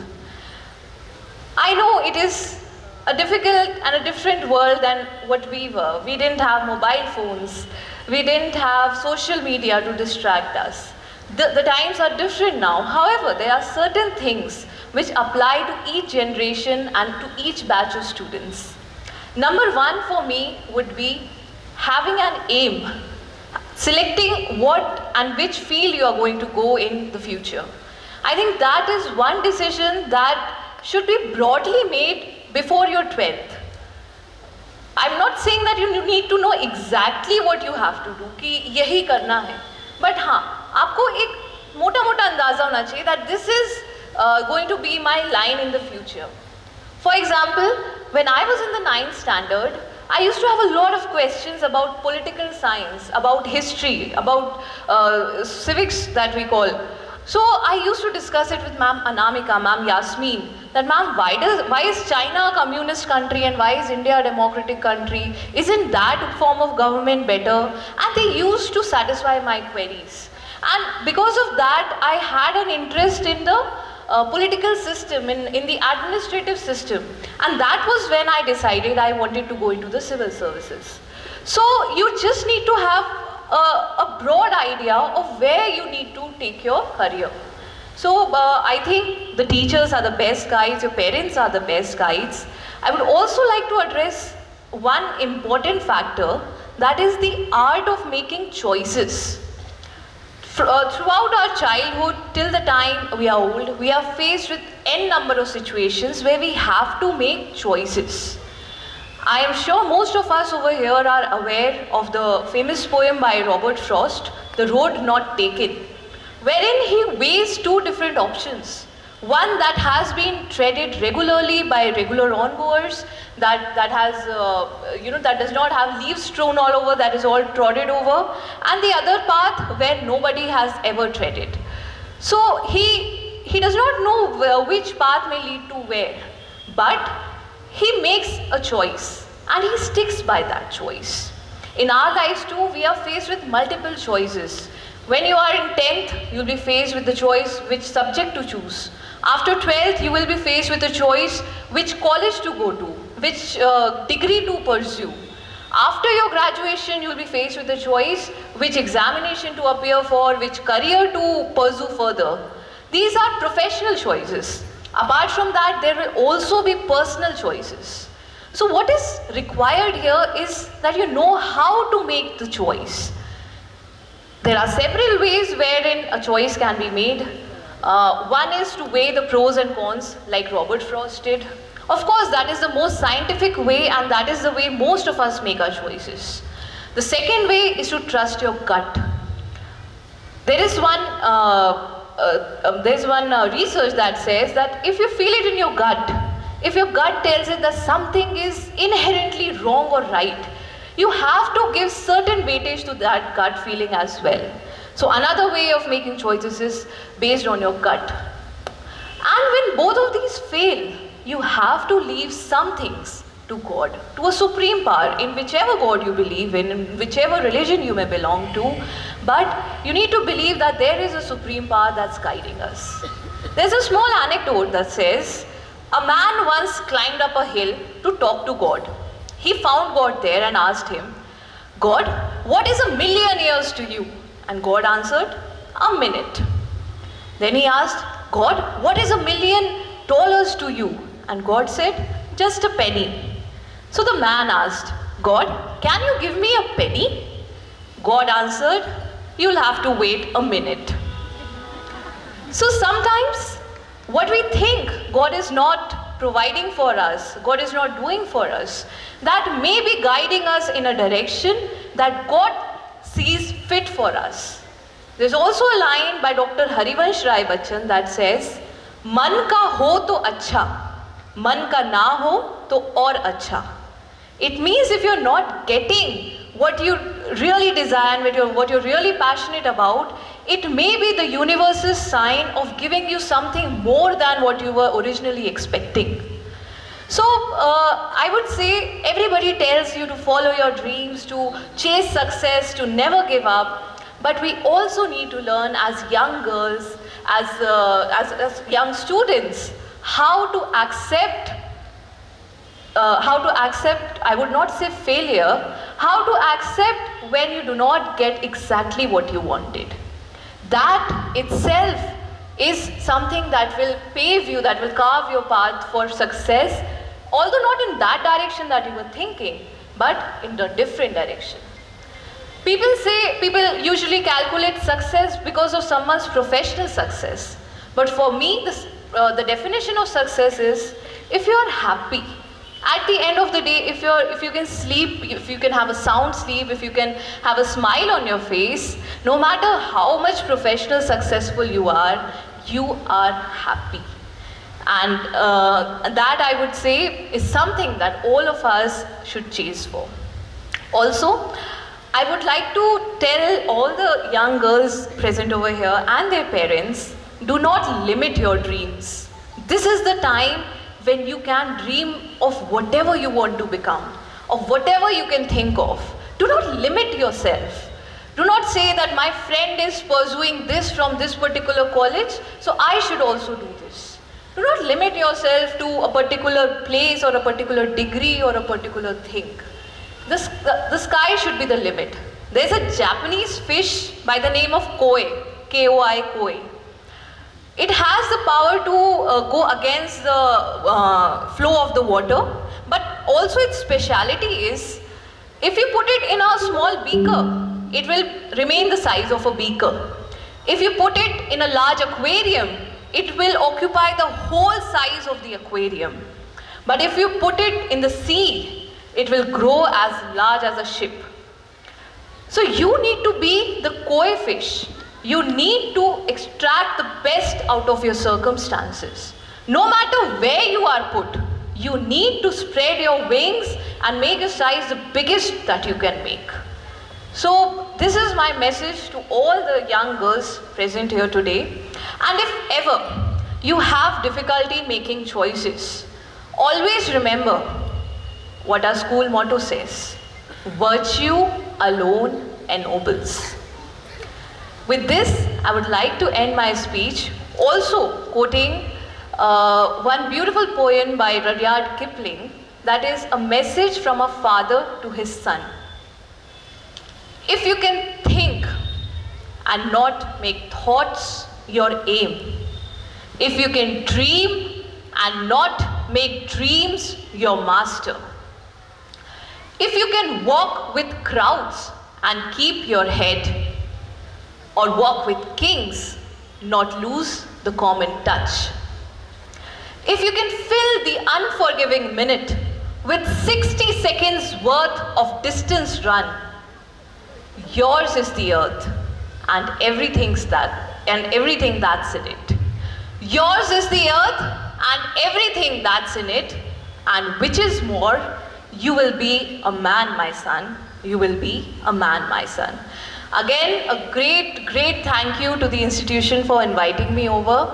I know it is a difficult and a different world than what we were. We didn't have mobile phones. We didn't have social media to distract us. The times are different now. However, there are certain things which apply to each generation and to each batch of students. Number one for me would be having an aim, selecting what and which field you are going to go in the future. I think that is one decision that should be broadly made before your 12th. I'm not saying that you need to know exactly what you have to do, कि यही करना है. But हाँ, आपको एक मोटा-मोटा अंदाजा होना चाहिए that this is going to be my line in the future. For example, when I was in the 9th standard, I used to have a lot of questions about political science, about history, about civics that we call. So I used to discuss it with Ma'am Anamika, Ma'am Yasmin, that ma'am, why is China a communist country and why is India a democratic country? Isn't that form of government better? And they used to satisfy my queries. And because of that, I had an interest in the political system, in the administrative system. And that was when I decided I wanted to go into the civil services. So you just need to have a broad idea of where you need to take your career. So I think the teachers are the best guides, your parents are the best guides. I would also like to address one important factor, that is the art of making choices. Throughout our childhood till the time we are old, we are faced with n number of situations where we have to make choices. I am sure most of us over here are aware of the famous poem by Robert Frost, The Road Not Taken, wherein he weighs two different options. One that has been treaded regularly by regular ongoers, that does not have leaves strewn all over, that is all trodden over, and the other path where nobody has ever treaded. So he does not know which path may lead to where, but he makes a choice and he sticks by that choice. In our lives too, we are faced with multiple choices. When you are in 10th, you'll be faced with the choice which subject to choose. After 12th, you will be faced with a choice which college to go to, which degree to pursue. After your graduation, you will be faced with a choice which examination to appear for, which career to pursue further. These are professional choices. Apart from that, there will also be personal choices. So what is required here is that you know how to make the choice. There are several ways wherein a choice can be made. One is to weigh the pros and cons, like Robert Frost did. Of course, that is the most scientific way, and that is the way most of us make our choices. The second way is to trust your gut. There is one research that says that if you feel it in your gut, if your gut tells it that something is inherently wrong or right, you have to give certain weightage to that gut feeling as well. So another way of making choices is based on your gut. And when both of these fail, you have to leave some things to God, to a supreme power, in whichever God you believe in whichever religion you may belong to. But you need to believe that there is a supreme power that's guiding us. There's a small anecdote that says, a man once climbed up a hill to talk to God. He found God there and asked him, God, what is 1,000,000 years to you? And God answered, a minute. Then he asked, God, what is $1,000,000 to you? And God said, just a penny. So the man asked, God, can you give me a penny? God answered, you'll have to wait a minute. So sometimes what we think God is not providing for us, God is not doing for us, that may be guiding us in a direction that God sees fit for us. There's also a line by Dr. Harivansh Rai Bachchan that says, मन का हो तो अच्छा, मन का ना हो तो और अच्छा. It means if you're not getting what you really desire and what you're really passionate about, it may be the universe's sign of giving you something more than what you were originally expecting. So I would say everybody tells you to follow your dreams, to chase success, to never give up. But we also need to learn as young girls, as young students, how to accept, I would not say failure, how to accept when you do not get exactly what you wanted. That itself is something that will pave you, that will carve your path for success, although not in that direction that you were thinking, but in a different direction. People usually calculate success because of someone's professional success. But for me, the definition of success is if you are happy. At the end of the day, if you can sleep, if you can have a sound sleep, if you can have a smile on your face, no matter how much professional successful you are happy. And that, I would say, is something that all of us should chase for. Also, I would like to tell all the young girls present over here and their parents, do not limit your dreams. This is the time when you can dream of whatever you want to become, of whatever you can think of. Do not limit yourself. Do not say that my friend is pursuing this from this particular college, so I should also do this. Do not limit yourself to a particular place or a particular degree or a particular thing. The sky should be the limit. There's a Japanese fish by the name of koi, K-O-I, koi. It has the power to go against the flow of the water, but also its speciality is, if you put it in a small beaker, it will remain the size of a beaker. If you put it in a large aquarium, it will occupy the whole size of the aquarium. But if you put it in the sea, it will grow as large as a ship. So you need to be the koi fish. You need to extract the best out of your circumstances. No matter where you are put, you need to spread your wings and make your size the biggest that you can make. So this is my message to all the young girls present here today. And if ever you have difficulty making choices, always remember what our school motto says: virtue alone ennobles. With this, I would like to end my speech also quoting one beautiful poem by Rudyard Kipling, that is a message from a father to his son. If you can think and not make thoughts your aim, if you can dream and not make dreams your master, if you can walk with crowds and keep your head, or walk with kings, not lose the common touch. If you can fill the unforgiving minute with 60 seconds worth of distance run, yours is the earth and everything that's in it. Yours is the earth and everything that's in it, and which is more, you will be a man, my son. You will be a man, my son. Again, a great thank you to the institution for inviting me over,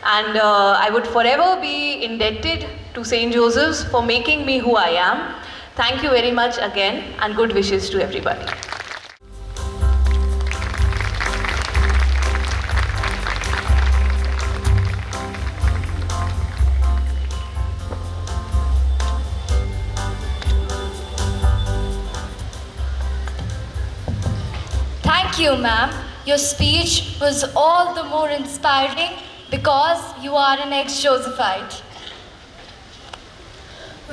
and I would forever be indebted to St. Joseph's for making me who I am. Thank you very much again, and good wishes to everybody. Thank you, ma'am. Your speech was all the more inspiring because you are an ex-Josephite.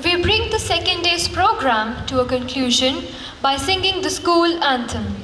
We bring the second day's program to a conclusion by singing the school anthem.